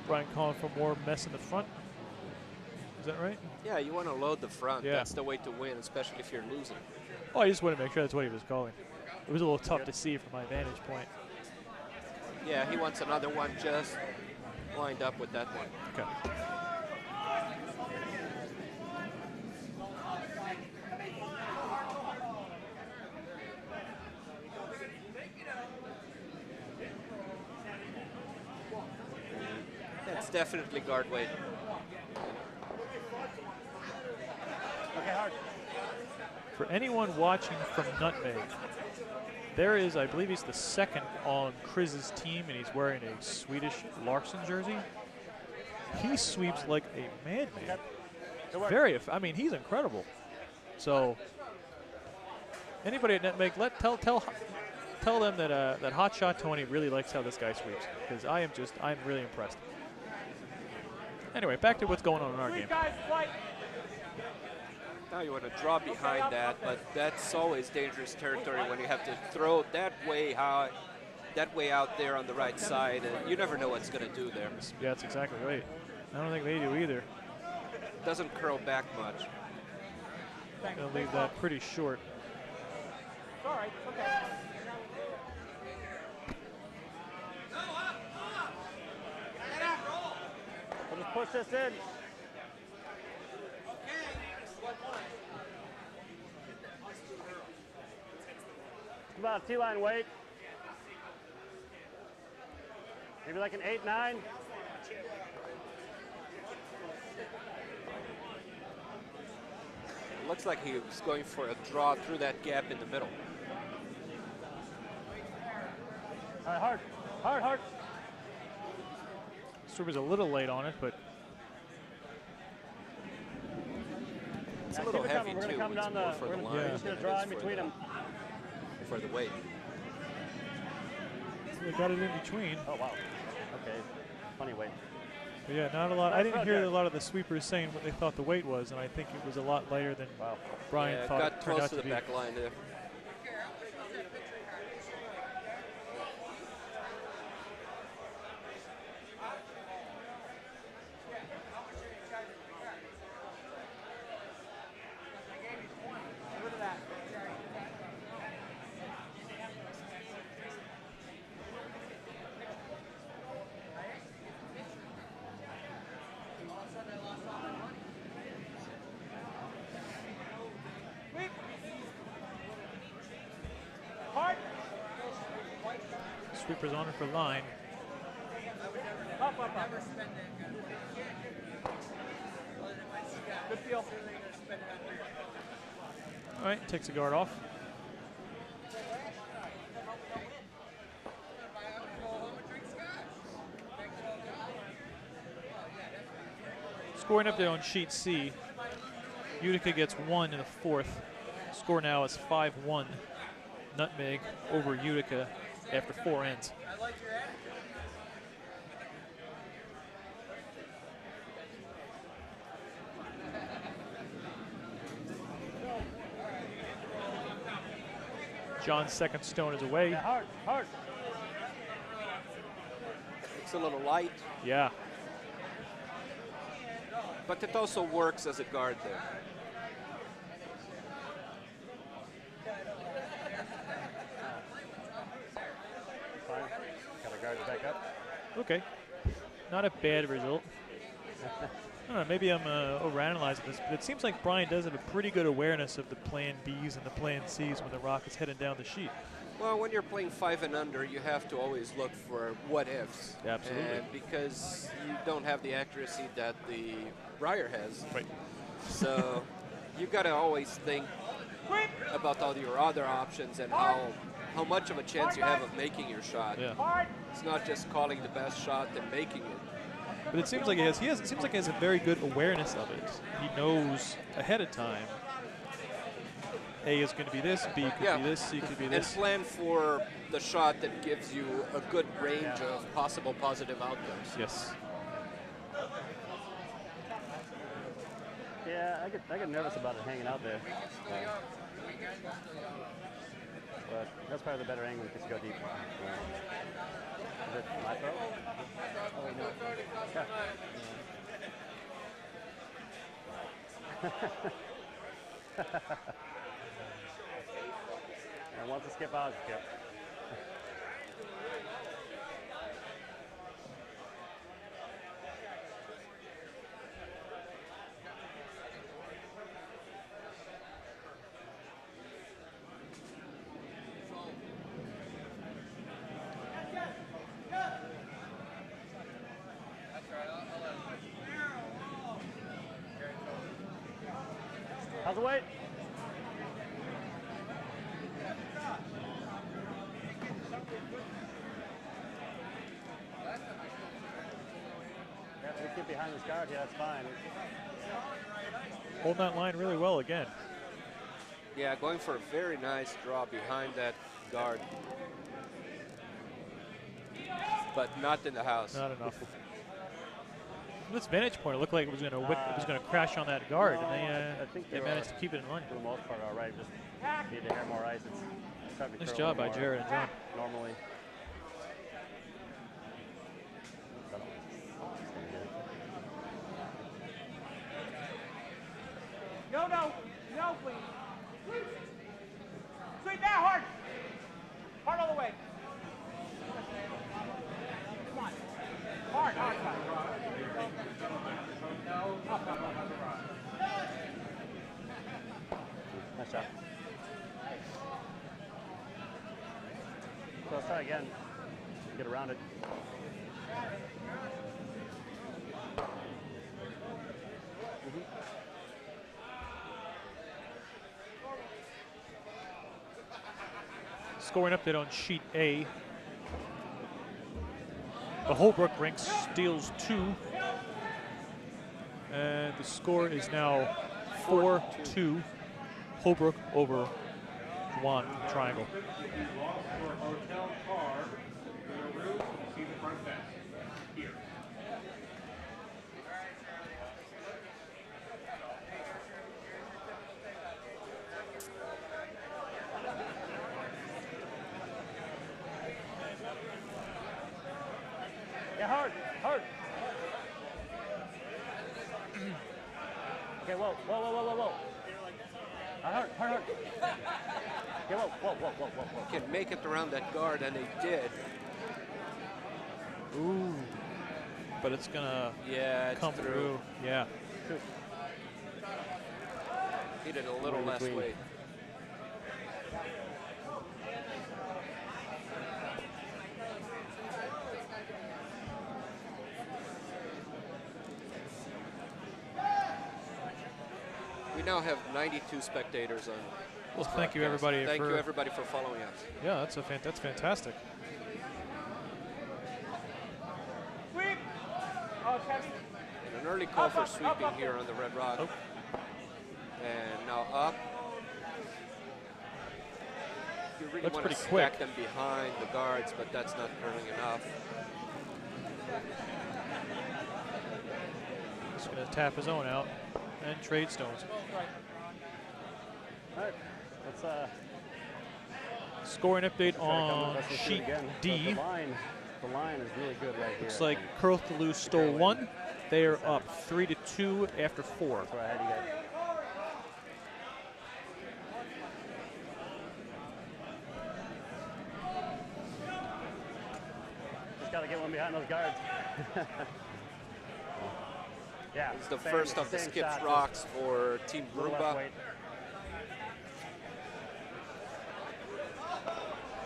Brian calling for more mess in the front. Is that right? Yeah, you want to load the front. Yeah. That's the way to win, especially if you're losing. Oh, I just wanted to make sure that's what he was calling. It was a little tough to see from my vantage point. Yeah, he wants another one just lined up with that one. Okay. That's definitely guard weight. Okay, hard. For anyone watching from Nutmeg, there is, I believe he's the 2nd on Chris's team, and he's wearing a Swedish Larson jersey. He sweeps like a madman. Good work. I mean, he's incredible. So, anybody at Nutmeg, tell them that that Hot Shot Tony really likes how this guy sweeps, because I'm really impressed. Anyway, back to what's going on in our game. Guys, fight. Now you want to draw behind that, but that's always dangerous territory when you have to throw that way out there on the right side, and you never know what's going to do there. Yeah, that's exactly right. I don't think they do either. Doesn't curl back much. Gonna leave that pretty short. It's all right. It's okay. We'll just push this in. It's about a T-line weight. Maybe like an 8-9. It looks like he was going for a draw through that gap in the middle. All right, hard, hard, hard. Sweeper's a little late on it, but It's a little heavy We're too. gonna come It's down more the. for We're the gonna, line. we're just gonna than draw it in is between them. For the weight. they got it in between. Oh wow. Okay. Funny weight. But yeah, not a lot. I Nice didn't run, hear Jack. a lot of the sweepers saying what they thought the weight was, and I think it was a lot lighter than Wow. Brian Yeah, thought got it turned close out to to the be. back line there. Hard. Sweepers on it for line. Up, up, up. Good feel. All right, takes the guard off. Scoring up there on sheet C. Utica gets 1 in the 4th. Score now is 5-1. Nutmeg over Utica after 4 ends. John's second stone is away. Yeah, hard, hard. It's a little light, Yeah. but it also works as a guard there. Fine. Got to guard it back up. Okay. Not a bad result. I don't know, maybe I'm overanalyzing this, but it seems like Brian does have a pretty good awareness of the plan Bs and the plan Cs when the rock is heading down the sheet. Well, when you're playing 5 and under, you have to always look for what ifs. Absolutely. And because you don't have the accuracy that the Briar has. Right. So you got to always think about all your other options and how much of a chance you have of making your shot. Yeah. Hard. It's not just calling the best shot and making it. But it seems like it seems like he has a very good awareness of it. He knows ahead of time. A is going to be this, B could be this, C could be And this. plan for the shot that gives you a good range of possible positive outcomes. Yes. Yeah, I get nervous about it hanging out there. But that's probably the better angle because you go deep. Is it my throw? Oh, no. Yeah. And once a skip out, skip. How's the weight? Yeah, if we keep behind this guard, yeah, that's fine. Holding that line really well again. Yeah, going for a very nice draw behind that guard. But not in the house. Not enough. From this vantage point, it looked like it was going to it was going to crash on that guard, No, and I think they you're managed to keep it in line. For the most part, all right. Just need to air more ice. It's starting to Nice curl a job by little more Jared and John. Normally. Go. No, no. No, please. Sweep now, hard. Hard all the way. Come on. Hard, hard, hard. Nice shot. So let's try again. Get around it. Scoring update on sheet A. The Holbrook rink steals 2. And the score is now 4-2. Holbrook over Juan Triangle. For hotel car, for your room, see the front desk. Here. Yeah, hard, hard. Okay, whoa, whoa, whoa, whoa, whoa, whoa. Hard, hard, hard. Okay, whoa, whoa, whoa, whoa, whoa, whoa. Can make it around that guard, and they did. Ooh. But it's gonna Yeah, come it's through. Yeah. Needed a little less between. weight. We now have 92 spectators on. Well, this thank you broadcast. everybody. Thank you everybody for following us. Yeah, that's that's fantastic. Sweep. Oh, it's heavy. And an early call Up, for up, sweeping up, up here there. on the Red Rock. Oh. And now up. You really Looks want to pretty stack quick. them behind the guards, but that's not curling enough. He's gonna tap his own out and trade stones. All right, let's Scoring update on let's do it sheet again. D. The line is really good right here. Looks like Curl Toulouse stole 1. They are up 3-2 after 4. That's where I had you guys. Just gotta get one behind those guards. Yeah. It's the same- first of the same skipped shot, rocks for Team just a little less Broomba. weight.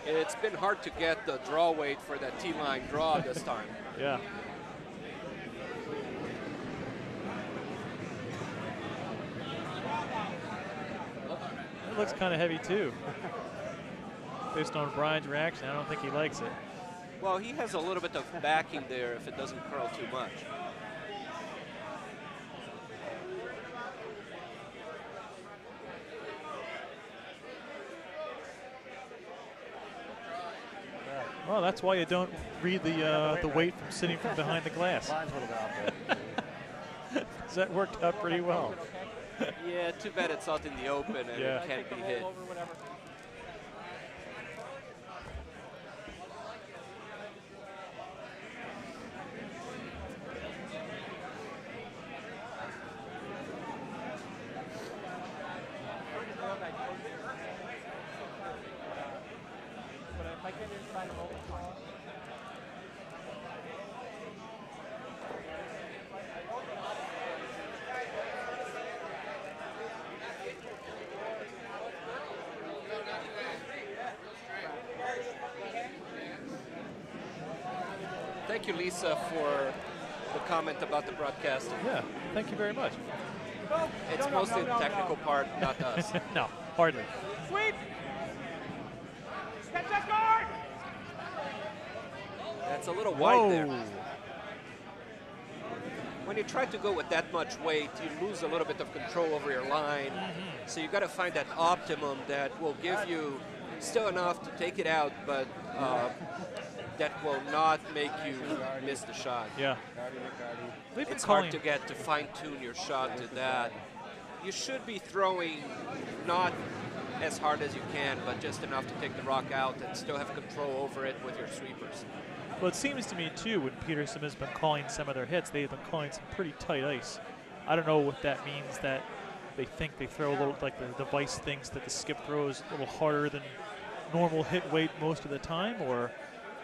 It's been hard to get the draw weight for that T-line draw this time. Yeah. It looks kind of heavy too. Based on Brian's reaction, I don't think he likes it. Well, he has a little bit of backing there if it doesn't curl too much. Well, that's why you don't read the weight from sitting from behind the glass. Line's a little bit off there. 'Cause that worked out pretty well. Yeah, too bad it's out in the open and Yeah. it can't be hit. Over whatever. But if I get inside of over. Thank you, Lisa, for the comment about the broadcast. Yeah, thank you very much. It's No, no, mostly no, the no, technical no. part, not us. No, hardly. Sweep! Catch that guard! That's a little wide there. When you try to go with that much weight, you lose a little bit of control over your line. So you got to find that optimum that will give you still enough to take it out, but that will not make you miss the shot. Yeah. They've been It's calling. hard to get to fine-tune your shot to that. You should be throwing not as hard as you can, but just enough to take the rock out and still have control over it with your sweepers. Well, it seems to me, too, when Petersham has been calling some of their hits, they've been calling some pretty tight ice. I don't know what that means, that they think they throw a little, like the device thinks that the skip throws a little harder than normal hit weight most of the time, or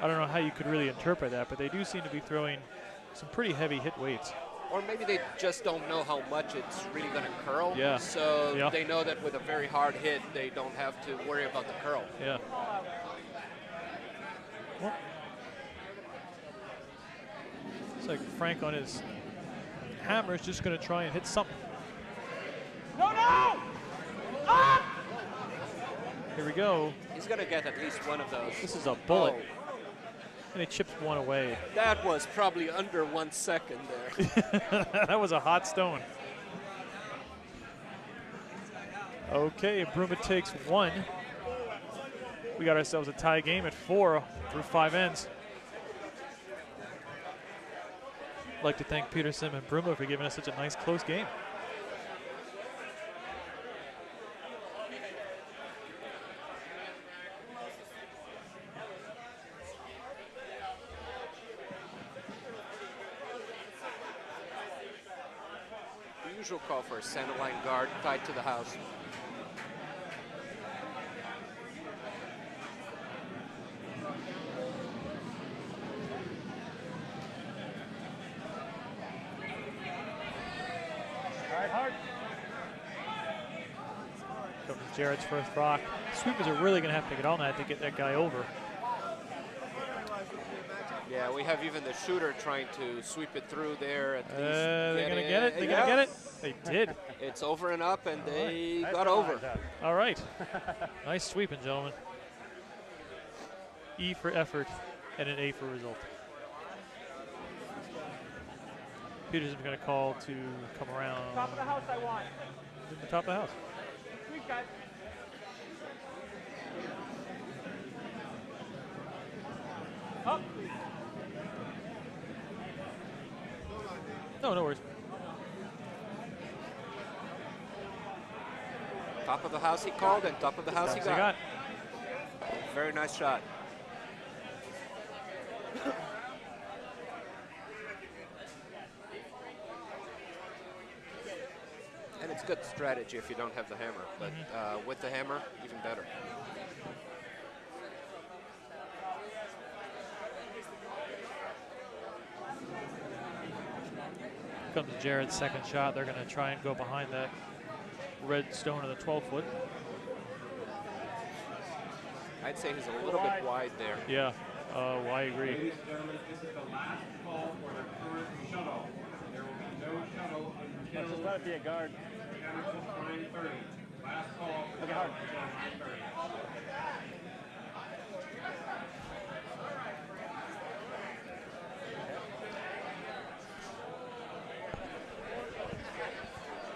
I don't know how you could really interpret that, but they do seem to be throwing some pretty heavy hit weights. Or maybe they just don't know how much it's really going to curl. Yeah. So they know that with a very hard hit, they don't have to worry about the curl. Yeah. Well, it's like Frank on his hammer is just going to try and hit something. No, no! Up! Here we go. He's going to get at least one of those. This is a bullet. Oh, And he chips one away. that was probably under 1 second there. That was a hot stone. Okay, Broomba takes one. We got ourselves a tie game at 4 through 5 ends. I'd like to thank Petersham and Broomba for giving us such a nice close game. Usual call for a centerline guard tied to the house. Hard. Comes Jared's first rock. Sweepers are really going to have to get on that to get that guy over. Yeah, we have even the shooter trying to sweep it through there. At least They're going to get it? They're going to get it? They did. It's over and up, and they Nice got try, over. Doug. All right. Nice sweeping, gentlemen. E for effort and an A for result. Peterson's going to call to come around. Top of the house I want. To the top of the house. Sweet, guys. Up. No, no worries. Top of the house he called, and top of the house he That's what got. he got. Very nice shot. And it's good strategy if you don't have the hammer, but with the hammer, even better. Comes Jared's second shot. They're going to try and go behind that red stone of the 12-foot. I'd say he's a little bit wide there. Yeah, I agree. Ladies and gentlemen, this is the last call for the current shuttle. There will be no shuttle Let's until just let it be a guard. 9:30. Last call for Okay, hard. until 9:30.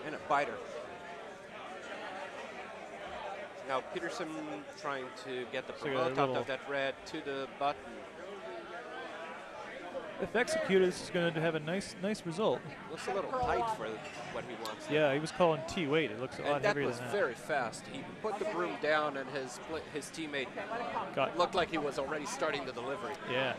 And a biter. Now Petersham trying to get the So you got a promote out little- of that red to the button. If executed, this is going to have a nice result. Looks a little tight for what he wants. Yeah, he was calling T weight. It looks a lot And that heavier was than that. very fast. He put the broom down, and his teammate Got, looked like he was already starting the delivery. yeah.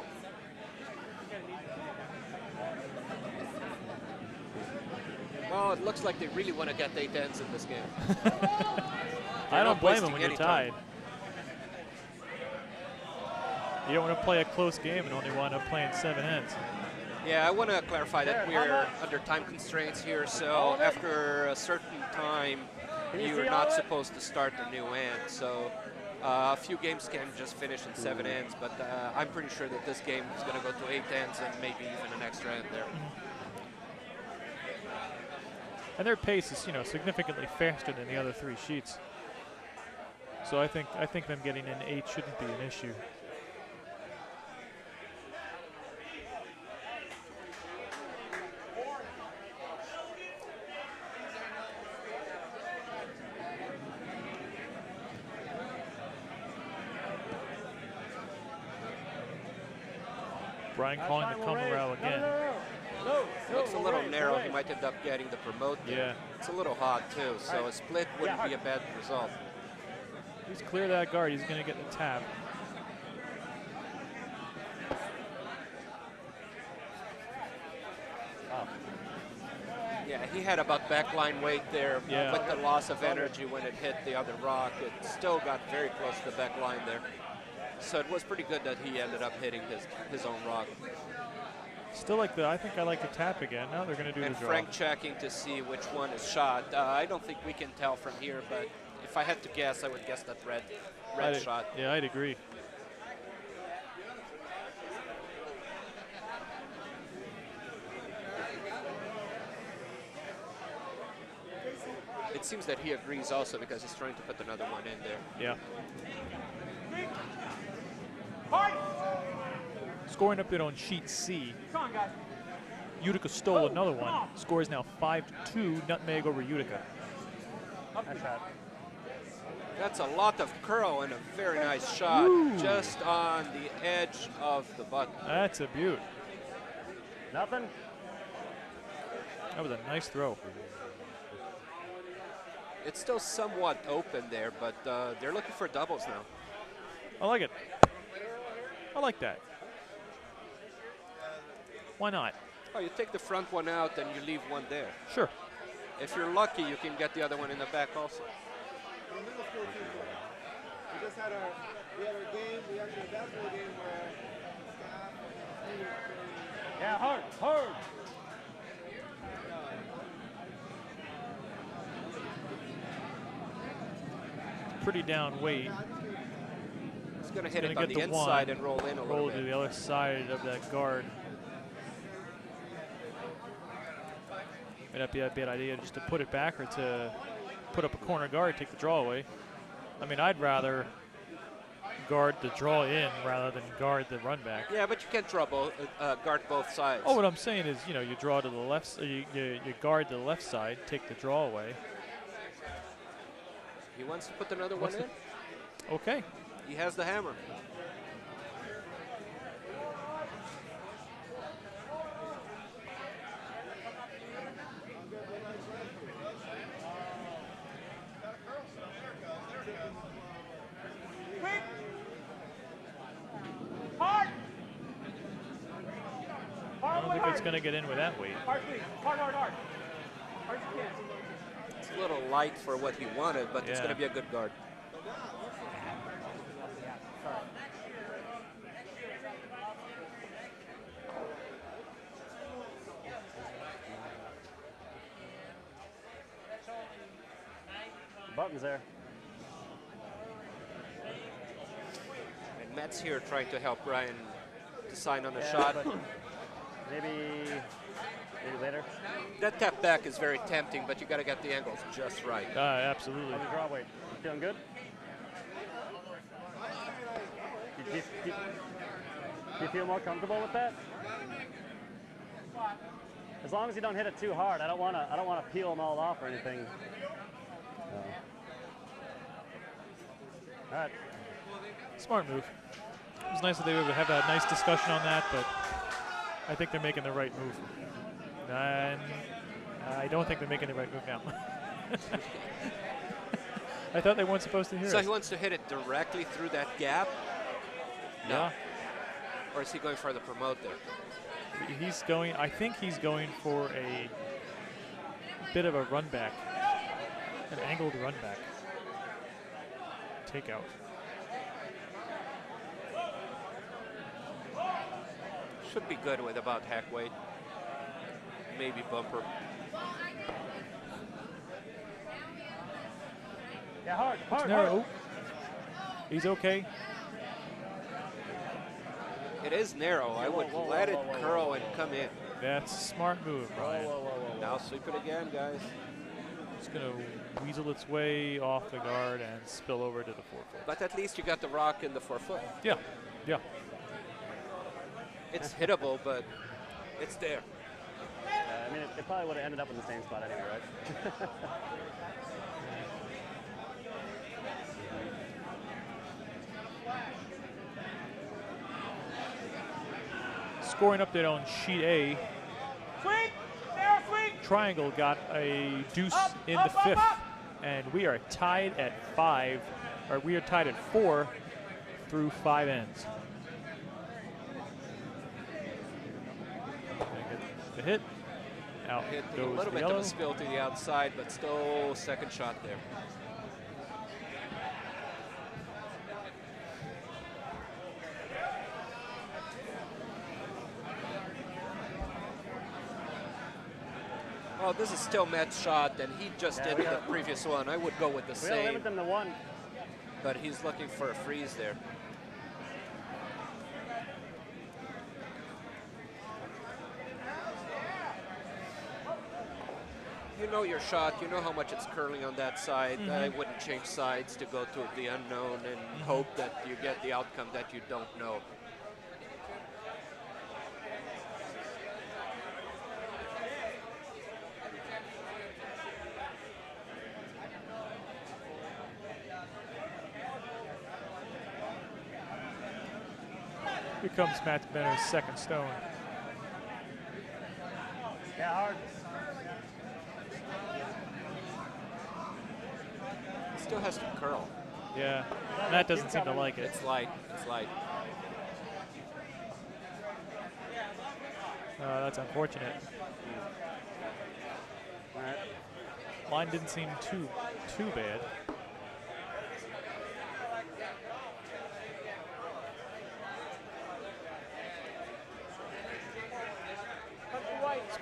Well, it looks like they really want to get 8 ends in this game. I don't not blame him wasting when you're any time. tied. You don't want to play a close game and only wind up playing 7 ends. Yeah, I want to clarify that we're under time constraints here, so after a certain time, you're not supposed to start a new end. So a few games can just finish in 7 ends, but I'm pretty sure that this game is going to go to 8 ends and maybe even an extra end there. And their pace is, significantly faster than the other 3 sheets. So I think them getting an 8 shouldn't be an issue. Brian calling the come around again. Looks a little narrow. He might end up getting the promote there. Yeah. It's a little hot too, so a split wouldn't be a bad result. He's clear that guard. He's going to get the tap. Oh. Yeah, Yeah, he had about backline weight there. Yeah. With the loss of energy when it hit the other rock, it still got very close to the back line there. So it was pretty good that he ended up hitting his own rock. Still like I think I like the tap again. Now they're going to do And the draw. Frank checking to see which one is shot. I don't think we can tell from here, but if I had to guess, I would guess that red shot. Yeah, I'd agree. It seems that he agrees also because he's trying to put another one in there. Yeah. Hard. Scoring up there on sheet C. Come on, guys. Utica stole another one. Score is now 5-2, nutmeg over Utica. Nice shot. That's a lot of curl and a very nice shot, Ooh. just on the edge of the button. That's a beaut. Nothing? That was a nice throw. It's still somewhat open there, but they're looking for doubles now. I like it. I like that. Why not? Oh, you take the front one out and you leave one there. Sure. If you're lucky, you can get the other one in the back also. In middle school too. We just had our game. We actually had a basketball game where staff and students. Yeah, hard, hard. Pretty down weight. He's going to hit gonna it on get the the inside one, and roll in a Roll little to bit. the other side of that guard. Might not be a bad idea just to put it back or to put up a corner guard, take the draw away. I mean, I'd rather guard the draw in rather than guard the run back. Yeah, but you can't guard both sides. Oh, what I'm saying is, you know, you draw to the left, you guard to the left side, take the draw away. He wants to put another What's one in. Okay. He has the hammer. Quick. Hard. I don't think it's going to get in with that weight. Hard, please. Hard, hard, hard. Hard as you can. It's a little light for what he wanted, but it's Yeah. going to be a good guard. Button's there. And Matt's here trying to help Brian decide on a Yeah, shot. but maybe later. That tap back is very tempting, but you got to get the angles just right. Absolutely. How's the draw weight? Feeling good? Do you feel more comfortable with that? As long as you don't hit it too hard, I don't want to peel them all off or anything. All right. Smart move. It was nice that they would have a nice discussion on that, but I think they're making the right move. And I don't think they're making the right move now. I thought they weren't supposed to hear So it. he wants to hit it directly through that gap? No. Yeah. Or is he going for the promote there? He's going, I think he's going for a bit of a run back, an angled run back. Takeout. Should be good with about hack weight. Maybe bumper. Yeah, hard, It's hard, narrow. hard. He's okay. It is narrow. I would let it curl and come in. That's a smart move, Brian. Now sweep it again, guys. It's going to weasel its way off the guard and spill over to the 4-foot. But at least you got the rock in the 4-foot. Yeah, yeah. It's hittable, but it's there. I mean, it probably would have ended up in the same spot anyway, right? Scoring update on sheet A. Swing. Narrow swing. Triangle got a deuce Up, in up, the up, 5th, up. and we are tied at 5, or we are tied at 4 through 5 ends. Gonna get the hit, Out Hit a goes little the bit of yellow. a spill to the outside, but still second shot there. Oh, this is still Matt's shot, and he just did the previous one. I would go with the We gotta same, limit them to one. but he's looking for a freeze there. You know your shot, you know how much it's curling on that side. I wouldn't change sides to go to the unknown and hope that you get the outcome that you don't know. Here comes Matt Benner's second stone. Yeah, hard. Still has to curl. Yeah, Matt doesn't seem to like it. It's light, it's light. That's unfortunate. All right. Line didn't seem too bad.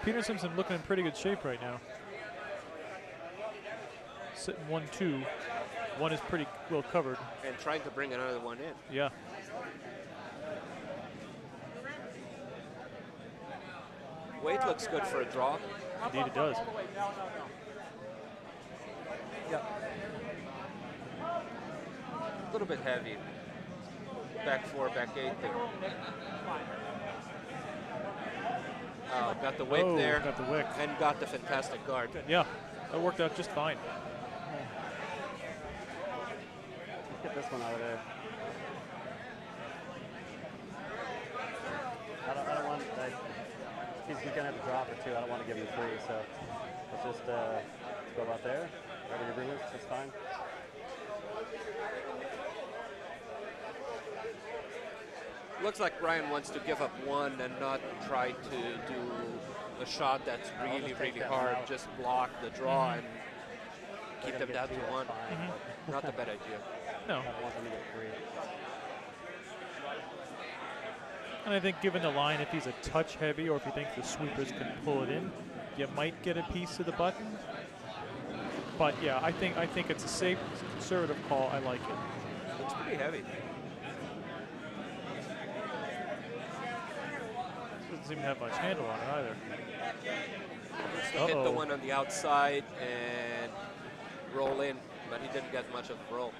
Petersham's looking in pretty good shape right now. Sitting 1-2. One is pretty well covered. And trying to bring another one in. Yeah. Weight looks good for a draw. Indeed it does. Yeah. A little bit heavy. Back 4, back 8 there. Got the wick Oh, there. got the wick. And got the fantastic guard. Yeah, that worked out just fine. Let's get this one out of there. I don't want, he's going to have to drop it too. I don't want to give him the 3, so let's just go about there. Ready to bring this, that's fine. Looks like Brian wants to give up 1 and not try to do a shot that's really, really hard. Just block the draw and keep them down to 1. Not a bad idea. No. I don't want them to get 3. And I think given the line, if he's a touch heavy or if he thinks the sweepers can pull it in, you might get a piece of the button. But yeah, I think it's a safe, conservative call. I like it. Looks pretty heavy. Doesn't seem to have much handle on it either. He hit the one on the outside and roll in, but he didn't get much of a roll.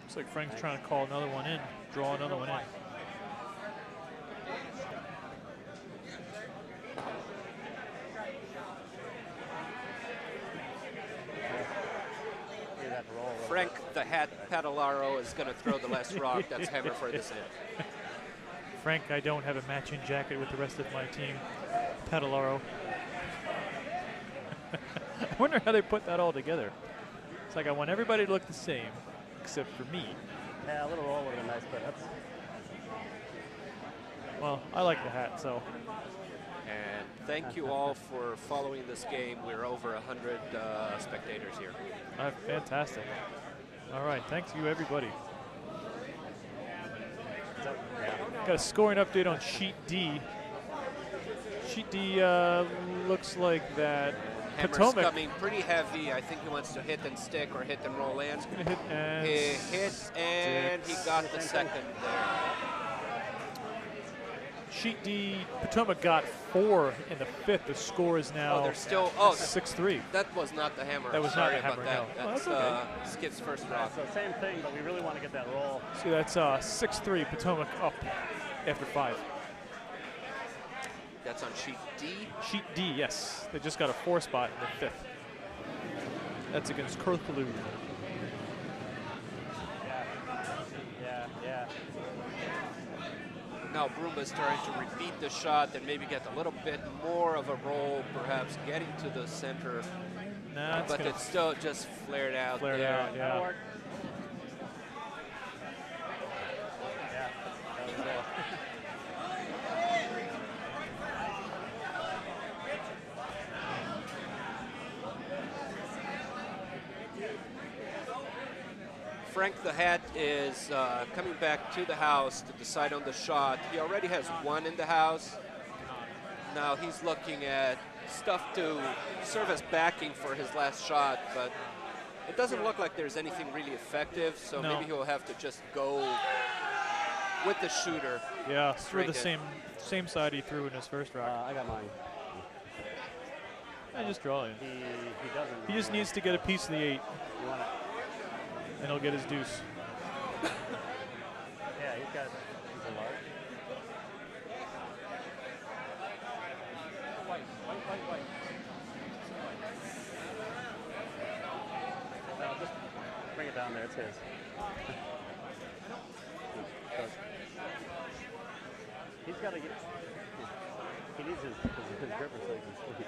Looks like Frank's trying to call another one in, draw another one in. Frank, the hat Padalaro, is going to throw the last rock. That's hammer for this end. Frank, I don't have a matching jacket with the rest of my team. Padalaro. I wonder how they put that all together. It's like I want everybody to look the same, except for me. Yeah, a little roll would have been nice, but that's... Well, I like the hat, so. And thank you all for following this game. We're over 100 spectators here. Fantastic. All right, thanks you everybody. Got a scoring update on Sheet D. Sheet D looks like that. Hammer's Potomac coming pretty heavy. I think he wants to hit and stick or hit and roll in. gonna hit and He hit and he got the second there. Sheet D, Potomac got 4 in the 5th. The score is now Oh, there's still 6-3. That was not the hammer. That was Sorry not the hammer, about that. no. That's Oh, that's Skip's first rock. So same thing, but we really want to get that roll. So that's 6-3. Potomac up after 5. That's on sheet D. Sheet D, yes. They just got a 4 spot in the 5th. That's against Kurthaloo. Yeah. Now Broomba's trying to repeat the shot and maybe get a little bit more of a roll, perhaps getting to the center. Nah, But it's still just flared out flared there. out, yeah. Frank the Hat is coming back to the house to decide on the shot. He already has one in the house. Now he's looking at stuff to serve as backing for his last shot, but it doesn't look like there's anything really effective, so No. maybe he'll have to just go with the shooter. Yeah, threw the Straight same side he threw in his first rock. I got mine. And just draw it. He doesn't. He just needs to get a piece of the 8, You want it? and he'll get his deuce. Yeah, he's a large. No, just bring it down there. It's his. He's got to get. He needs his gripper so he can sleep.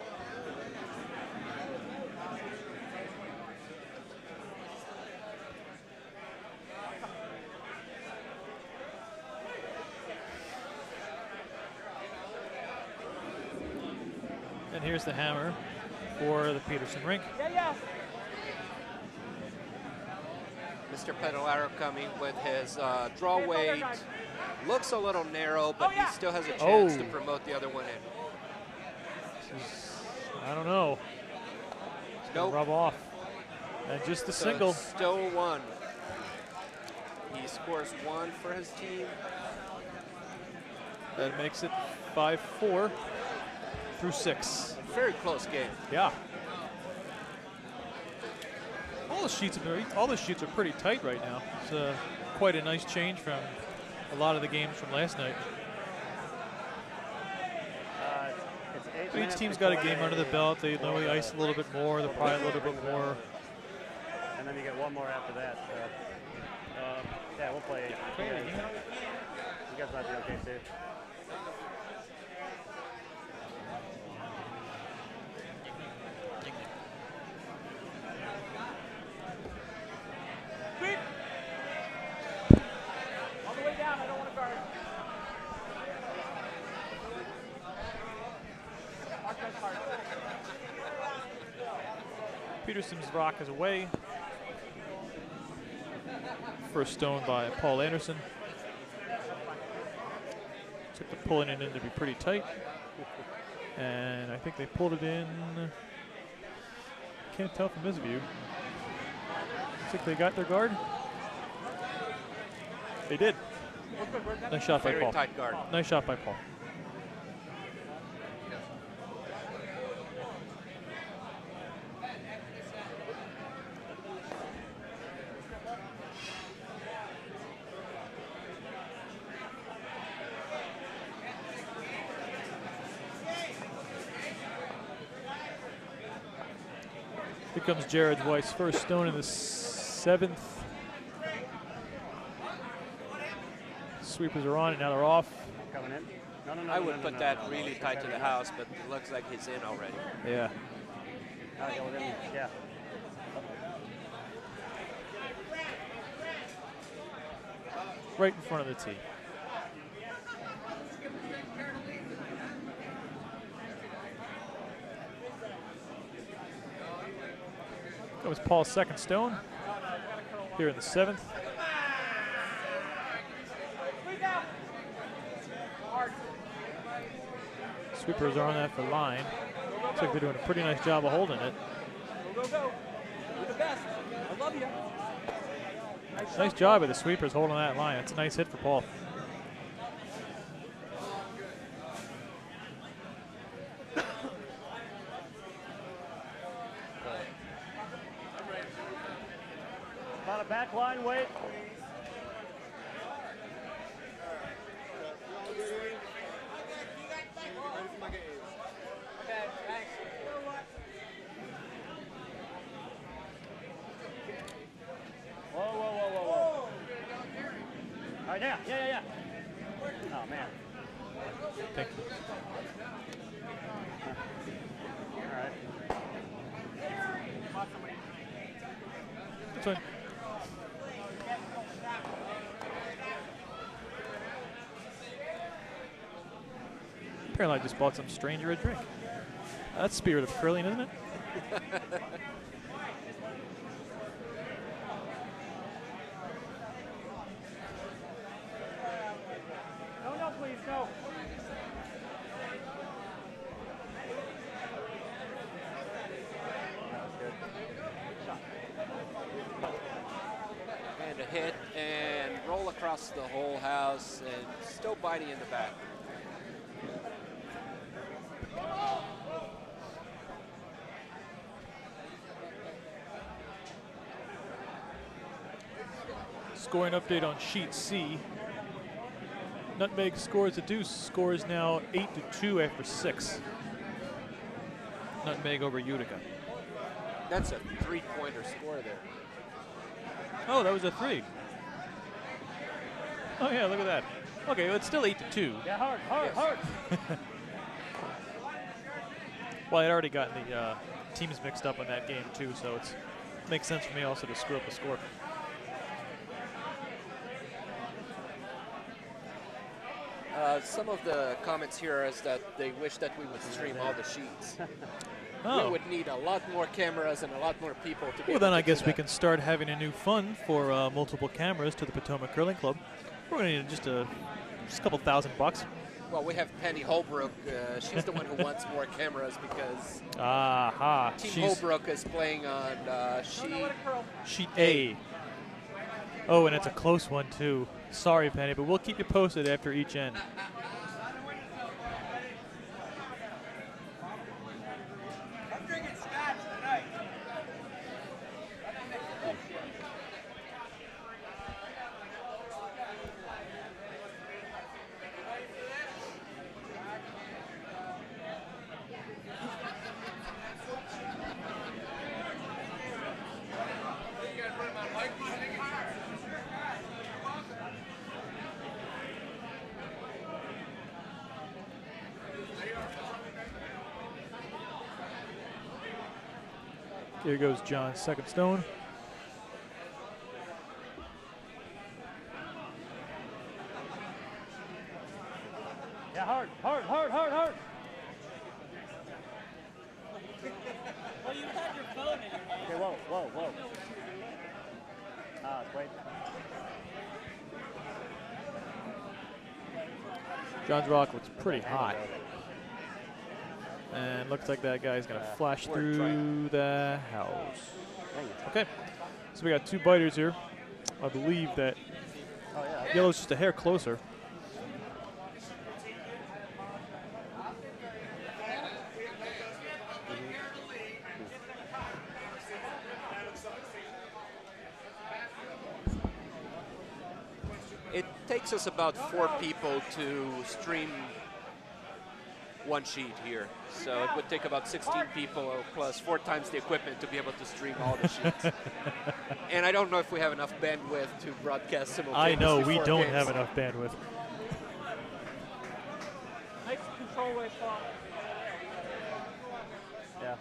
And here's the hammer for the Petersham rink. Yeah. Mr. Pedalaro coming with his draw weight. Looks a little narrow, but he still has a chance to promote the other one in. I don't know. Nope. Rub off. And just the So single. it's still 1. He scores 1 for his team. That makes it 5-4 through 6. Very close game. Yeah. All the sheets are pretty tight right now. It's quite a nice change from a lot of the games from last night. It's 8 Each minutes team's got a before game under the belt. They know the ice a little bit more. They probably a little bit more. And then you get one more after that. So, yeah, we'll play 8. You guys might be okay too. Sweep. On the way down, I don't want to guard. Mark that card. Peterson's rock is away. First stone by Paul Anderson. Took the pulling it in to be pretty tight. And I think they pulled it in. Can't tell from this view. Looks like they got their guard. They did. Nice shot by Very Paul. tight guard. Nice shot by Paul. Here comes Jared Weiss, first stone in the 7th. Sweepers are on, and now they're off. Coming in? No. I would put that really tight to the house, but it looks like he's in already. Yeah. Yeah. Right in front of the tee. That was Paul's second stone here in the 7th. Sweepers are on that for line. Looks like they're doing a pretty nice job of holding it. Go. You're the best. I love you. Nice job of the sweepers holding that line. That's a nice hit for Paul. About a back line, wait. Okay, thanks. Whoa. All right, yeah. Oh, man. Thank you. All right. That's fine. Apparently I just bought some stranger a drink. That's spirit of curling, isn't it? across the whole house and still biting in the back. Scoring update on sheet C. Nutmeg scores a deuce, scores now 8-2 after 6. Nutmeg over Utica. That's a three-pointer score there. Oh, that was a 3. Oh yeah, look at that. Okay, well, it's still 8-2. Yeah, hard, Yes. hard. Well, I'd already gotten the teams mixed up on that game too, so it makes sense for me also to screw up the score. Some of the comments here is that they wish that we would stream all the sheets. Oh. We would need a lot more cameras and a lot more people to be Well, able then to I do guess we that. can start having a new fund for multiple cameras to the Potomac Curling Club. We're going to need just a couple $1,000. Well, we have Penny Holbrook. She's the one who wants more cameras because Aha. Team She's Holbrook is playing on sheet A. Oh, and it's a close one too. Sorry, Penny, but we'll keep you posted after each end. I'm drinking scotch tonight. Here goes John's second stone. Yeah, hard, hard, hard, hard, hard. Well, you had your phone in your hand. Okay, whoa, whoa, whoa. Wait. John's rock looks pretty hot. And looks like that guy's going to flash we're through trying. the house. Dang it. Okay, so we got 2 biters here. I believe that Oh, yeah. yellow's just a hair closer. It takes us about 4 people to stream one sheet here. So it would take about 16 people or plus 4 times the equipment to be able to stream all the sheets. And I don't know if we have enough bandwidth to broadcast I simultaneously. know, we 4 don't games. have enough bandwidth. Nice control rate ball. Yeah.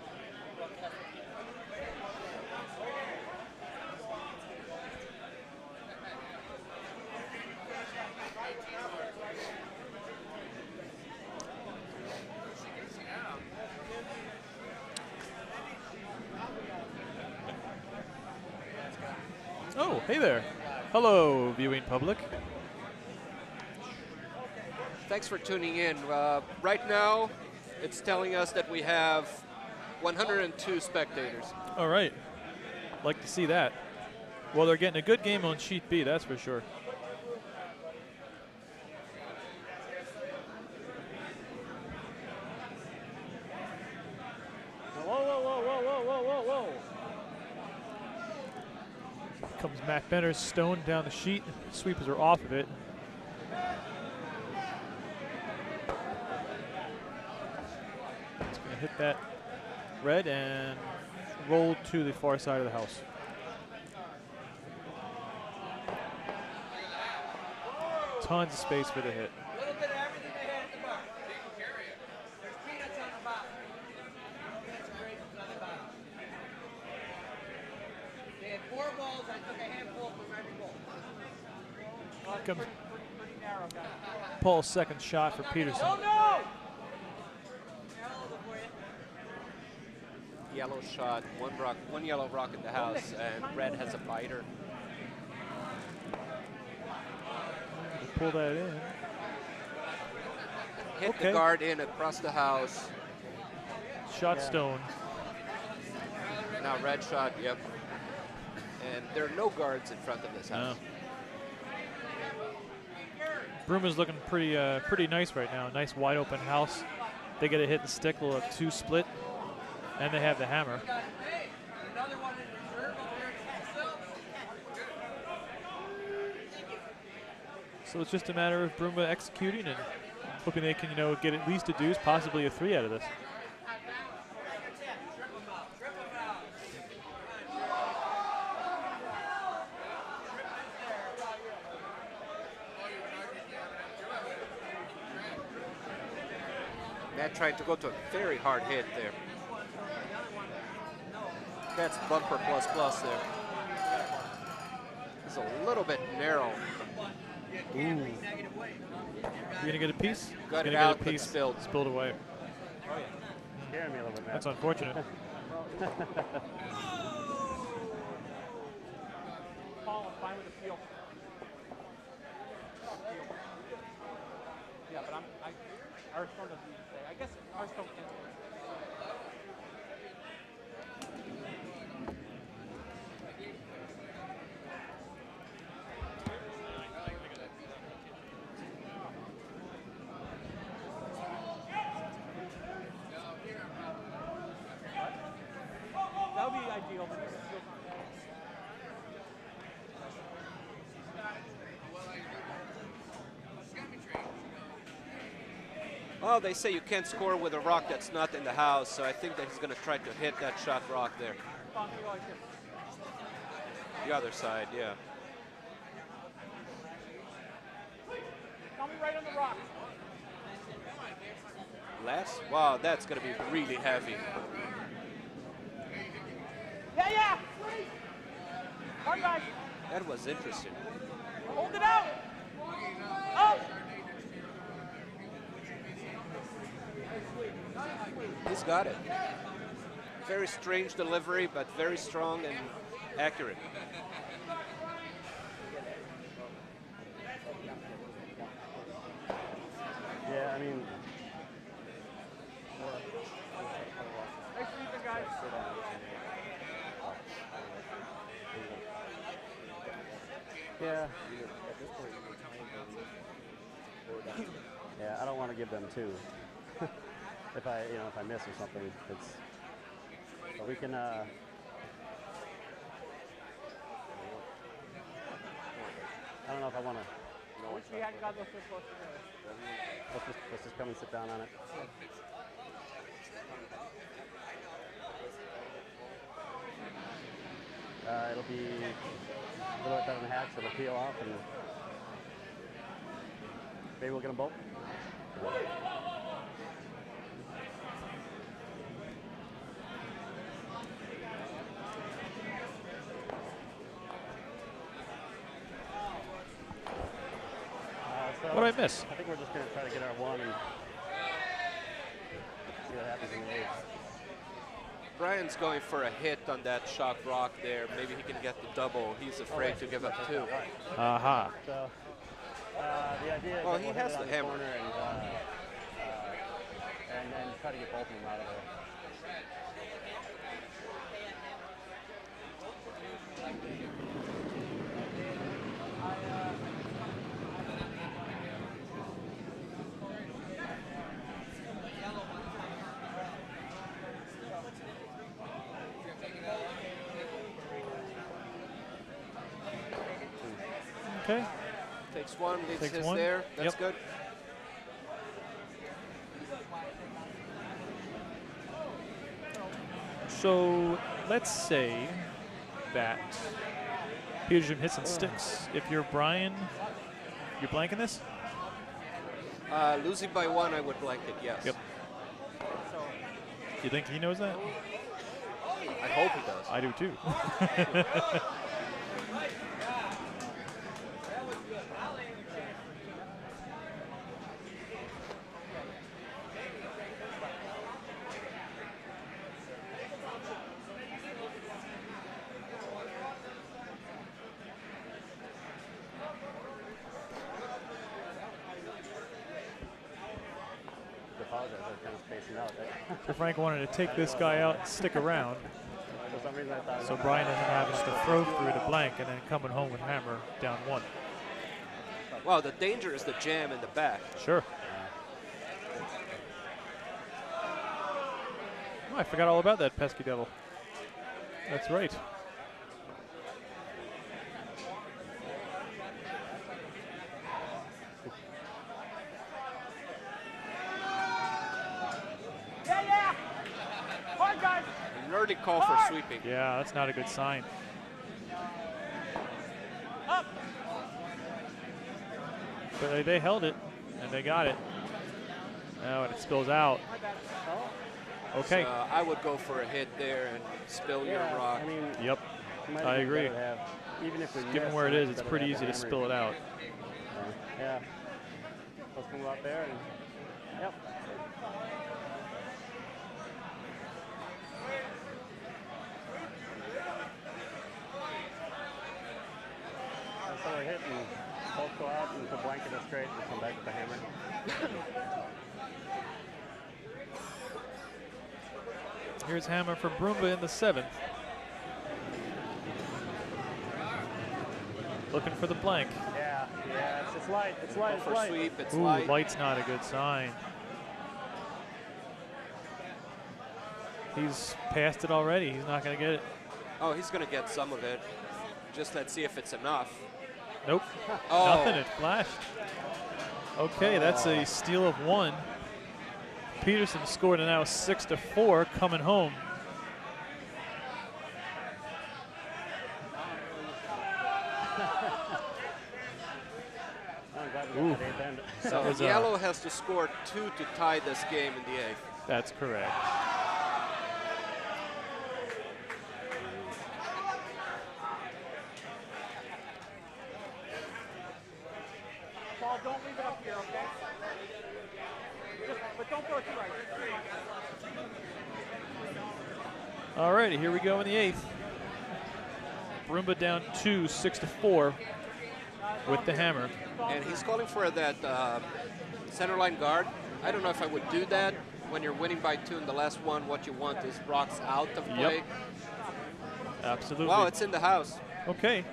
Oh, hey there. Hello, viewing public. Thanks for tuning in. Right now, it's telling us that we have 102 spectators. All right. Like to see that. Well, they're getting a good game on sheet B, that's for sure. Whoa, whoa, whoa, whoa, whoa, whoa, whoa, whoa. Comes Matt Benner's stone down the sheet. Sweepers are off of it. It's going to hit that red and roll to the far side of the house. Tons of space for the hit. A little bit of everything they had at the bar. There's peanuts on the bottom. Peanuts and raisins on the bottom. They had 4 bowls. I took a handful from every bowl. Comes Pretty narrow, guys. Paul's second shot for Peterson. Oh, no! Yellow shot, one yellow rock in the house, and red has a biter. Pull that in. Hit Okay. the guard in across the house. Shot Yeah. stone. Now red shot, yep. And there are no guards in front of this house. No. Broomba's looking pretty nice right now. Nice wide open house. They get a hit and stick. They'll have 2 split, and they have the hammer. So it's just a matter of Broomba executing and hoping they can, get at least a deuce, possibly a 3 out of this. Matt trying to go to a very hard hit there. That's bumper plus plus there. It's a little bit narrow. Ooh. You gonna get a piece? Got it gonna out, get a but piece. spilled. Spilled away. Scaring me a little bit, man. That's unfortunate. Paul, I'm fine with the field. Yeah, but our stone doesn't need to stay. I guess our stone can stay. That would be ideal. But the field's not bad. Well, they say you can't score with a rock that's not in the house, so I think that he's going to try to hit that shot rock there. The other side, yeah. Tell me right on the rock. Last? Wow, that's going to be really heavy. Yeah. Hard guys. That was interesting. Hold it out. Oh. He's got it. Very strange delivery, but very strong and accurate. Yeah, I mean, Nice sleeping, guys. yeah. Yeah, I don't want to give them 2. if I miss or something, but we can. I don't know if I want to. Wish we hadn't got those so close together. Let's just come and sit down on it. It'll be a little bit better than hatch, so it'll peel off, and maybe we'll get them both. What did I miss? I think we're just going to try to get our 1 and see what happens in the 8th. Brian's going for a hit on that shock rock there. Maybe he can get the double. He's afraid to give up 2. Aha. So the idea is Well, that he we'll has hit it the on hammer. corner and then try to get both of them out of there. Okay. Takes 1, leaves Takes his 1. there. That's Yep. good. So let's say that Petersham hits and sticks. If you're Brian, you're blanking this? Losing by 1, I would blank it, yes. Yep. You think he knows that? I hope he does. I do too. So Frank wanted to take this guy out and stick around. For some reason I thought So Brian isn't having to throw through to blank and then coming home with hammer down 1. Wow, the danger is the jam in the back. Sure. Oh, I forgot all about that pesky devil. That's right. Yeah. Hard, guys. An early call for sweeping. Yeah, that's not a good sign. Up. But they held it, and they got it. Now it spills out. Okay. So, I would go for a hit there and spill your rock. I mean, Yep. might I be agree. better to have, even if we Given miss, where it might is, be it's better pretty have easy the to hammer. spill it out. Yeah. Let's come out there and, yep. So we're hitting, both go out and to blanket us straight and come back with the hammer. Here's hammer for Broomba in the 7th. Looking for the blank. Yeah, it's light, it's light, Go it's for light. sweep, it's Ooh, light. light's not a good sign. He's passed it already. He's not going to get it. Oh, he's going to get some of it. Just let's see if it's enough. Nope. Oh. Nothing. It flashed. Okay, that's a steal of 1. Petersham scored and now 6-4 coming home. I'm glad we got that 8th end. So was, yellow has to score 2 to tie this game in the 8th. That's correct. Ball, don't leave it up here, okay? But don't throw it too right. All righty, here we go in the 8th. Broomba down 2, 6-4 with the hammer. And he's calling for that center line guard. I don't know if I would do that. When you're winning by 2 in the last one, what you want is rocks out of play. Yep. Absolutely. Wow, it's in the house. Okay.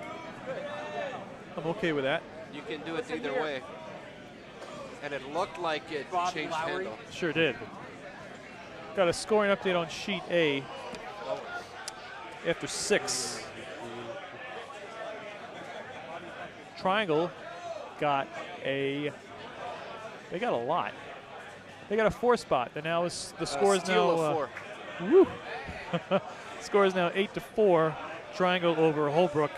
I'm okay with that. You can do it either way. And it looked like it changed handle. Sure did. Got a scoring update on sheet A after 6. Triangle got they got a lot. They got a 4 spot. And now is the score is Steal now of 4. woo. Score is now 8-4. Triangle over Holbrook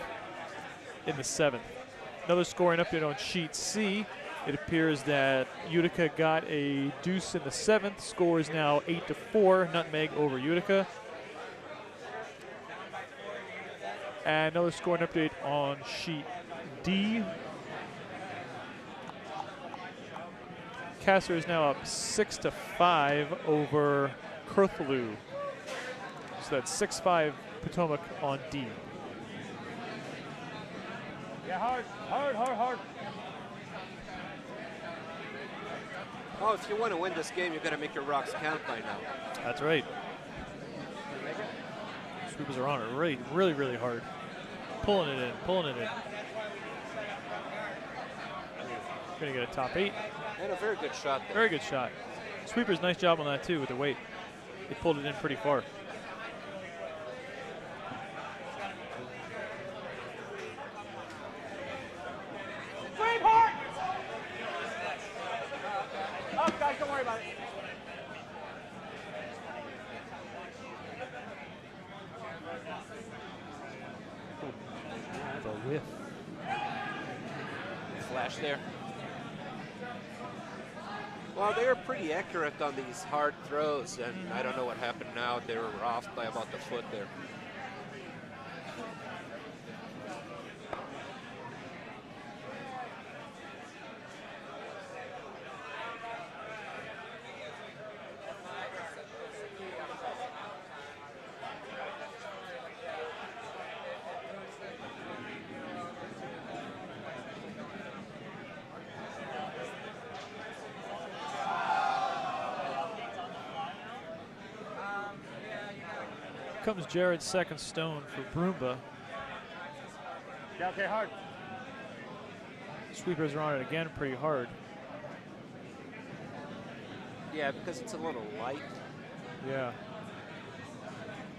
in the 7th. Another scoring update on sheet C. It appears that Utica got a deuce in the 7th. Score is now 8-4. Nutmeg over Utica. And another scoring update on sheet D. Casser is now up 6-5 over Kurthaloo. So that's 6-5 Potomac on D. Yeah, hard, hard, hard, hard. Oh, if you want to win this game, you've got to make your rocks count by now. That's right. Sweepers are on it really, really, really hard. Pulling it in, pulling it in. Gonna get a top 8. And a very good shot there. Very good shot. Sweepers, nice job on that too with the weight. They pulled it in pretty far. Sweep hard! Up, guys, don't worry about it. The whiff. Flash there. Well, they were pretty accurate on these hard throws, and I don't know what happened now. They were off by about the foot there. Comes Jared's second stone for Broomba. Yeah, okay, hard. Sweepers are on it again pretty hard. Yeah, because it's a little light. Yeah.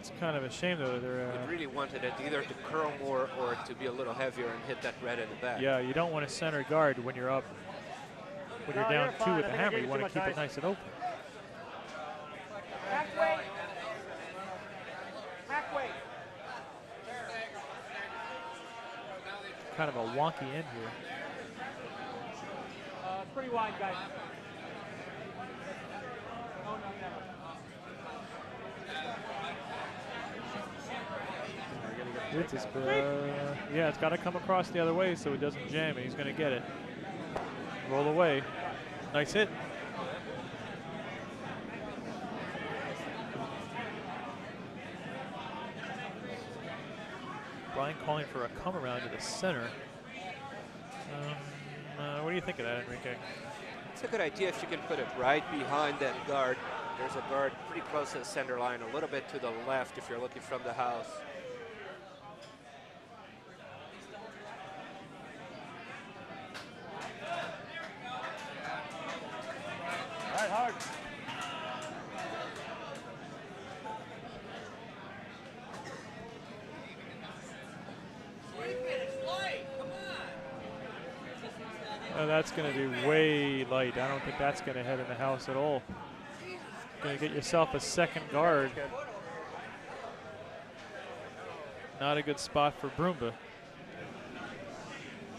It's kind of a shame, though. They're, We really wanted it either to curl more or to be a little heavier and hit that red in the back. yeah, you don't want to center guard when you're up. When you're No, down you're 2 fine. with I the think I hammer, gave you you want to too keep much it nice and open. Halfway. Halfway. Kind of a wonky end here. Pretty wide, guys. No, no, never. It's his, yeah, it's got to come across the other way so it doesn't jam, and he's going to get it. Roll away. Nice hit. Brian calling for a come around to the center. What do you think of that, Enrique? It's a good idea if you can put it right behind that guard. There's a guard pretty close to the center line, a little bit to the left if you're looking from the house. All right, hard. That's going to be way light. I don't think that's going to head in the house at all. Going to get yourself a second guard. Not a good spot for Broomba.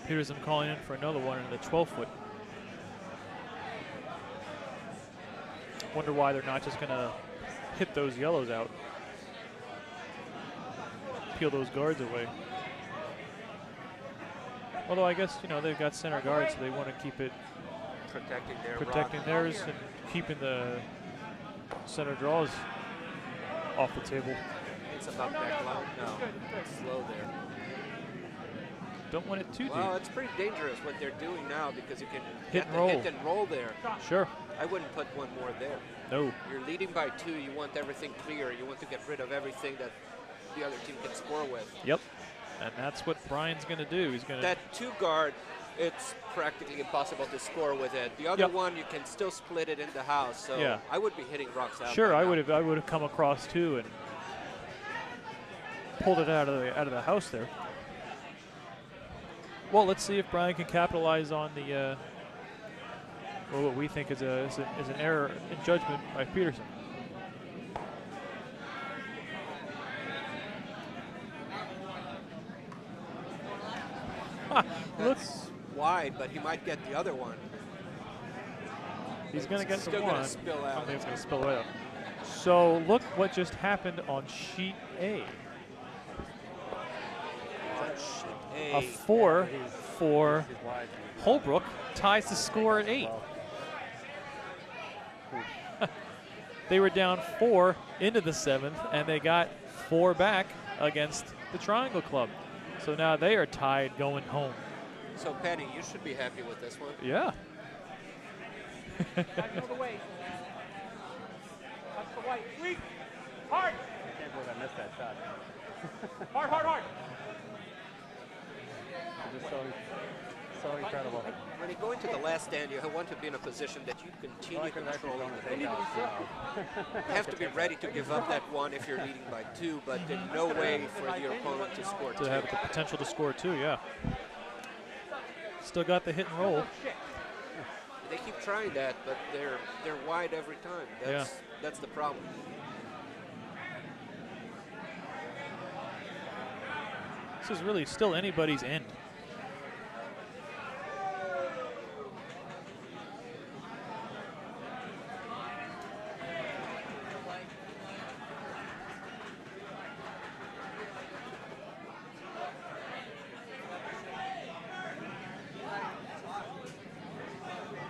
Petersham calling in for another one in the 12-foot. Wonder why they're not just going to hit those yellows out. Peel those guards away. Although I guess, you know, they've got center guards, so they want to keep it Protecting their theirs and keeping the center draws off the table. It's about back line. No, it's slow there. Don't want it too Well, deep. it's pretty dangerous what they're doing now because you can Hit get and the roll. hit and roll there. Sure. I wouldn't put one more there. No. You're leading by 2. You want everything clear. You want to get rid of everything that the other team can score with. Yep. And that's what Brian's going to do. He's going to. That 2 guard, it's practically impossible to score with it. The other Yep. one, you can still split it in the house. So Yeah. I would be hitting rocks out. Sure, by I now. would have come across too and pulled it out of the house there. Well, let's see if Brian can capitalize on the well, what we think is an error in judgment by Petersham. That's wide, but he might get the other one. He's going to get Still the gonna one. spill I out. don't think it's going to spill away. So look what just happened on sheet A. A 4 for He's wide. Holbrook ties the score at 8. They were down 4 into the 7th, and they got 4 back against the Triangle Club. So now they are tied going home. So Penny, you should be happy with this one. Yeah. Out of the way. Touch the white. Sweep. Hard. I can't believe I missed that shot. Hard, hard, hard. It's just so incredible. When you go into the last stand, you want to be in a position that you continue Well, I could actually controlling go the and game. take out. You have to be ready to give up that one if you're leading by 2, but in no way for your opponent to score 2. To have the potential to score 2, yeah. Still got the hit and roll. They keep trying that, but they're wide every time. That's the problem. This is really still anybody's end.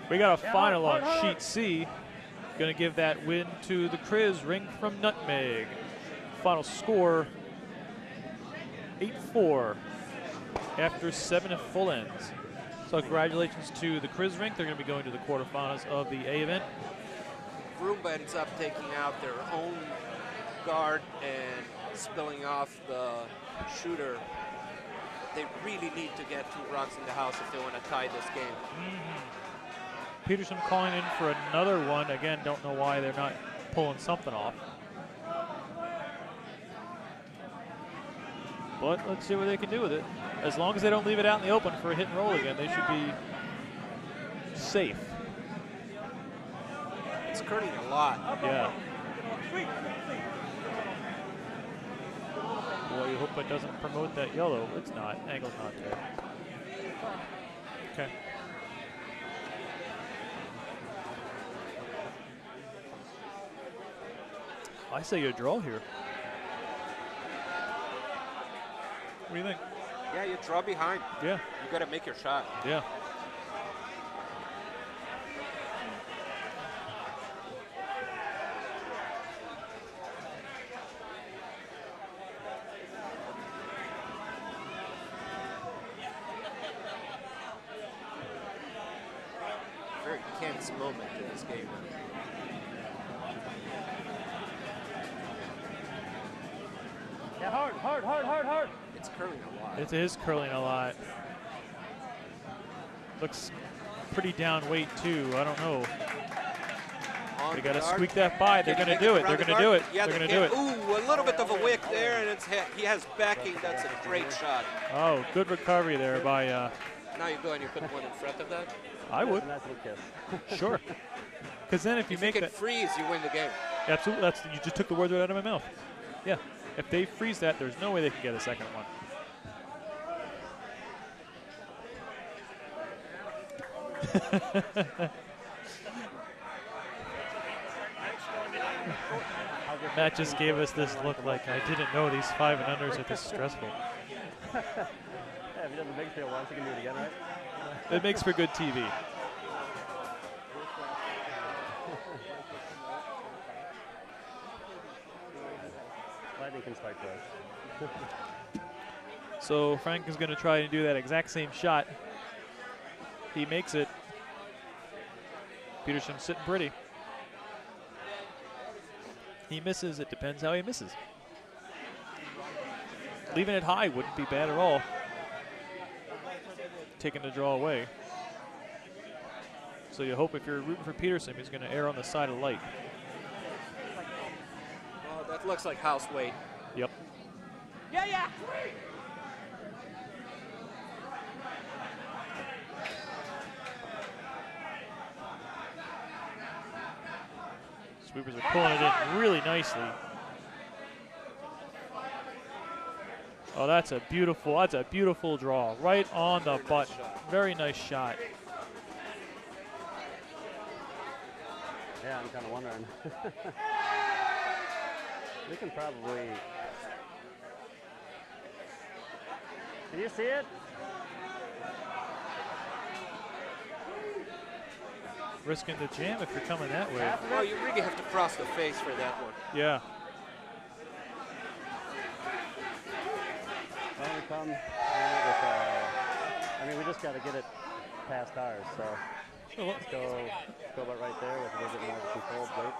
We got a final on sheet C. Going to give that win to the Criz, ring from Nutmeg. Final score 8-4 after 7 full ends. So congratulations to the Criz rink. They're going to be going to the quarterfinals of the A event. Broomba ends up taking out their own guard and spilling off the shooter they really need to get 2 rocks in the house if they want to tie this game. Petersham calling in for another one. Again, don't know why they're not pulling something off. But let's see what they can do with it. As long as they don't leave it out in the open for a hit and roll again, they should be safe. It's curling a lot. Yeah. Boy, you hope it doesn't promote that yellow. It's not. Angle's not there. Okay. I say you draw here. What do you think? Yeah, you draw behind. Yeah. You got to make your shot. Yeah. Very tense moment in this game. Yeah, hard, hard, hard, hard, hard. It's curling a lot. It is curling a lot. Looks pretty down weight too. I don't know. On They got to guard. squeak that by. They're Can going you to make do it. around They're the going to do guard? it. Yeah, They're they going to do can. it. Ooh, a little bit of a wick there, and he has backing. That's a great shot. Oh, good recovery there by. Now you go and you put one in front of that. I would. Nice little kiss. Sure. Because then if you If you make can that, freeze, you win the game. absolutely, that's you just took the words right out of my mouth. Yeah. If they freeze that, there's no way they can get a second one. Matt just gave us this look like I didn't know these 5 and unders are this stressful. Yeah, if he does a big field once, he can do it again, right? It makes for good TV. Lightning can strike twice. So Frank is going to try and do that exact same shot. He makes it. Petersham sitting pretty. He misses. It depends how he misses. Leaving it high wouldn't be bad at all. Taking the draw away. So you hope if you're rooting for Petersham, he's going to err on the side of light. Well, that looks like house weight. Yep. Yeah, yeah. Sweepers are pulling it in really nicely. Oh, that's a beautiful draw. Right on the butt. Very nice shot. Yeah, I'm kind of wondering. We can probably. Can you see it? Risking the jam if you're coming that way. Well, you really have to cross the face for that one. Yeah. When we come with, I mean, we just got to get it past ours, so let's go about right there with a little bit more of a controlled weight.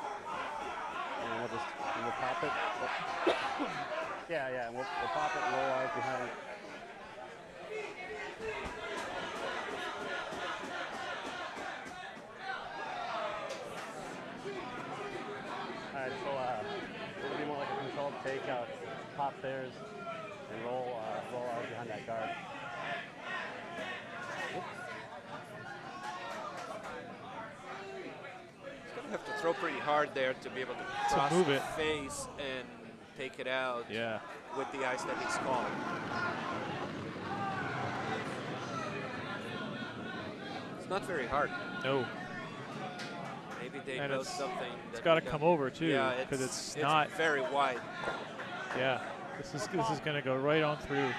And we'll pop it. Yeah, and we'll pop it and roll ours behind. All right, so it'll be more like a controlled takeout. Pop theirs and roll ours behind that guard. He's going to have to throw pretty hard there to be able to cross move the it. face and take it out Yeah. with the ice that he's called. It's not very hard. No. Maybe they And know it's- something. It's that got to we come don't- over too, Yeah, because it's not. very wide. Yeah. This is going to go right on through.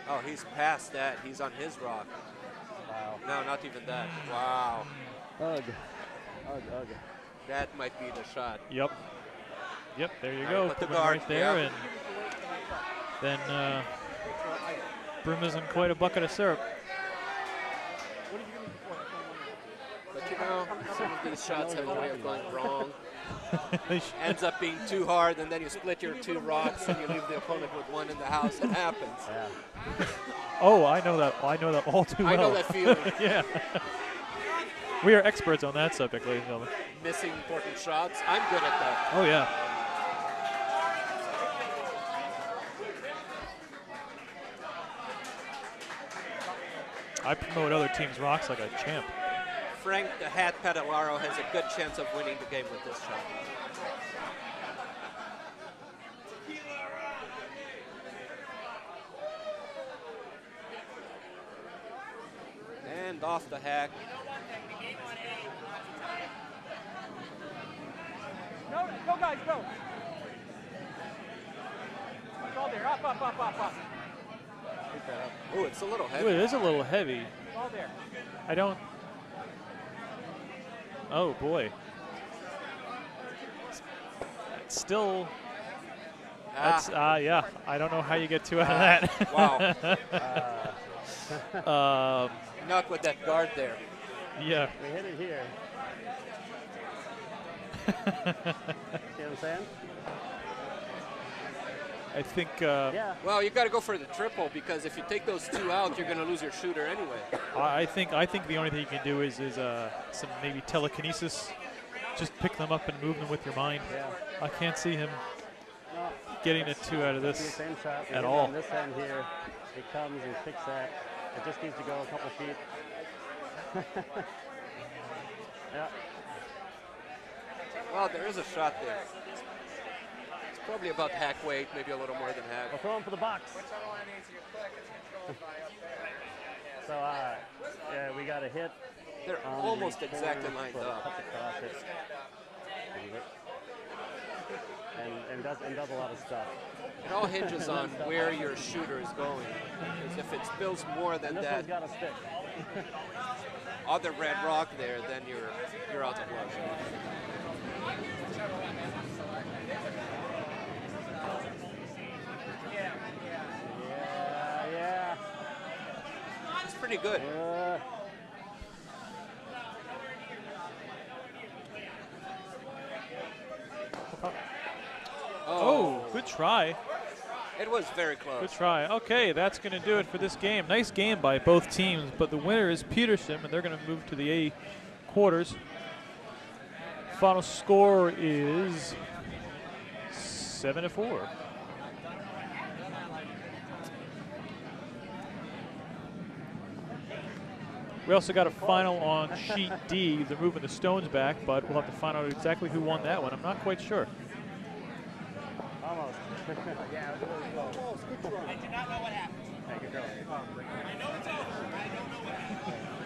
Oh, he's past that. He's on his rock. Wow. No, not even that. Wow. Ugh. That might be the shot. Yep. Yep. There you All go. right, put the Coming guard, right there, yeah. and then Broomba's in quite a bucket of syrup. But you know, some of these shots have a way of going wrong. ends up being too hard, and then you split your 2 rocks and you leave the opponent with 1 in the house. It happens. Yeah. Oh, I know that. I know that all too well. I know that feeling. Yeah. We are experts on that subject, ladies and gentlemen. Missing important shots. I'm good at that. Oh, yeah. I promote other teams' rocks like a champ. Frank the Hat Padalaro has a good chance of winning the game with this shot. And off the hack. No, go guys, go. It's all there. Up, up, up, up, up. Keep that up. Oh, it's a little Ooh, heavy. it is a little heavy. It's all there. I don't. Oh boy. It's still. That's yeah. I don't know how you get 2 out of that. Wow. Not with that guard there. Yeah. We hit it here. See what I'm saying? I think. Yeah. Well, you got to go for the triple, because if you take those 2 out, you're going to lose your shooter anyway. I think the only thing you can do is some maybe telekinesis. Just pick them up and move them with your mind. Yeah. I can't see him No. getting a 2 out of It's the this same shot. We at hit it all. On this end here, it comes and kicks that. It just needs to go a couple feet. Yeah. Well, there is a shot there. It's probably about hack weight, maybe a little more than hack. We'll throw him for the box. So, yeah, we got a hit. They're on almost the exactly corner lined for the up. cut across it. And does a lot of stuff. It all hinges on where your shooter is going. Because if it spills more than And this that one's got a stick. other red rock there, then you're out of luck. Yeah. It's pretty good. Oh, good try. It was very close. Good try. Okay, that's going to do it for this game. Nice game by both teams, but the winner is Petersham, and they're going to move to the A quarters. Final score is 7-4. We also got a final on sheet D. They're moving the stones back, but we'll have to find out exactly who won that one. I'm not quite sure. Almost. Yeah, it was really close. Good run. I do not know what happened. Thank you, girl. I know it's over. I don't know what happened.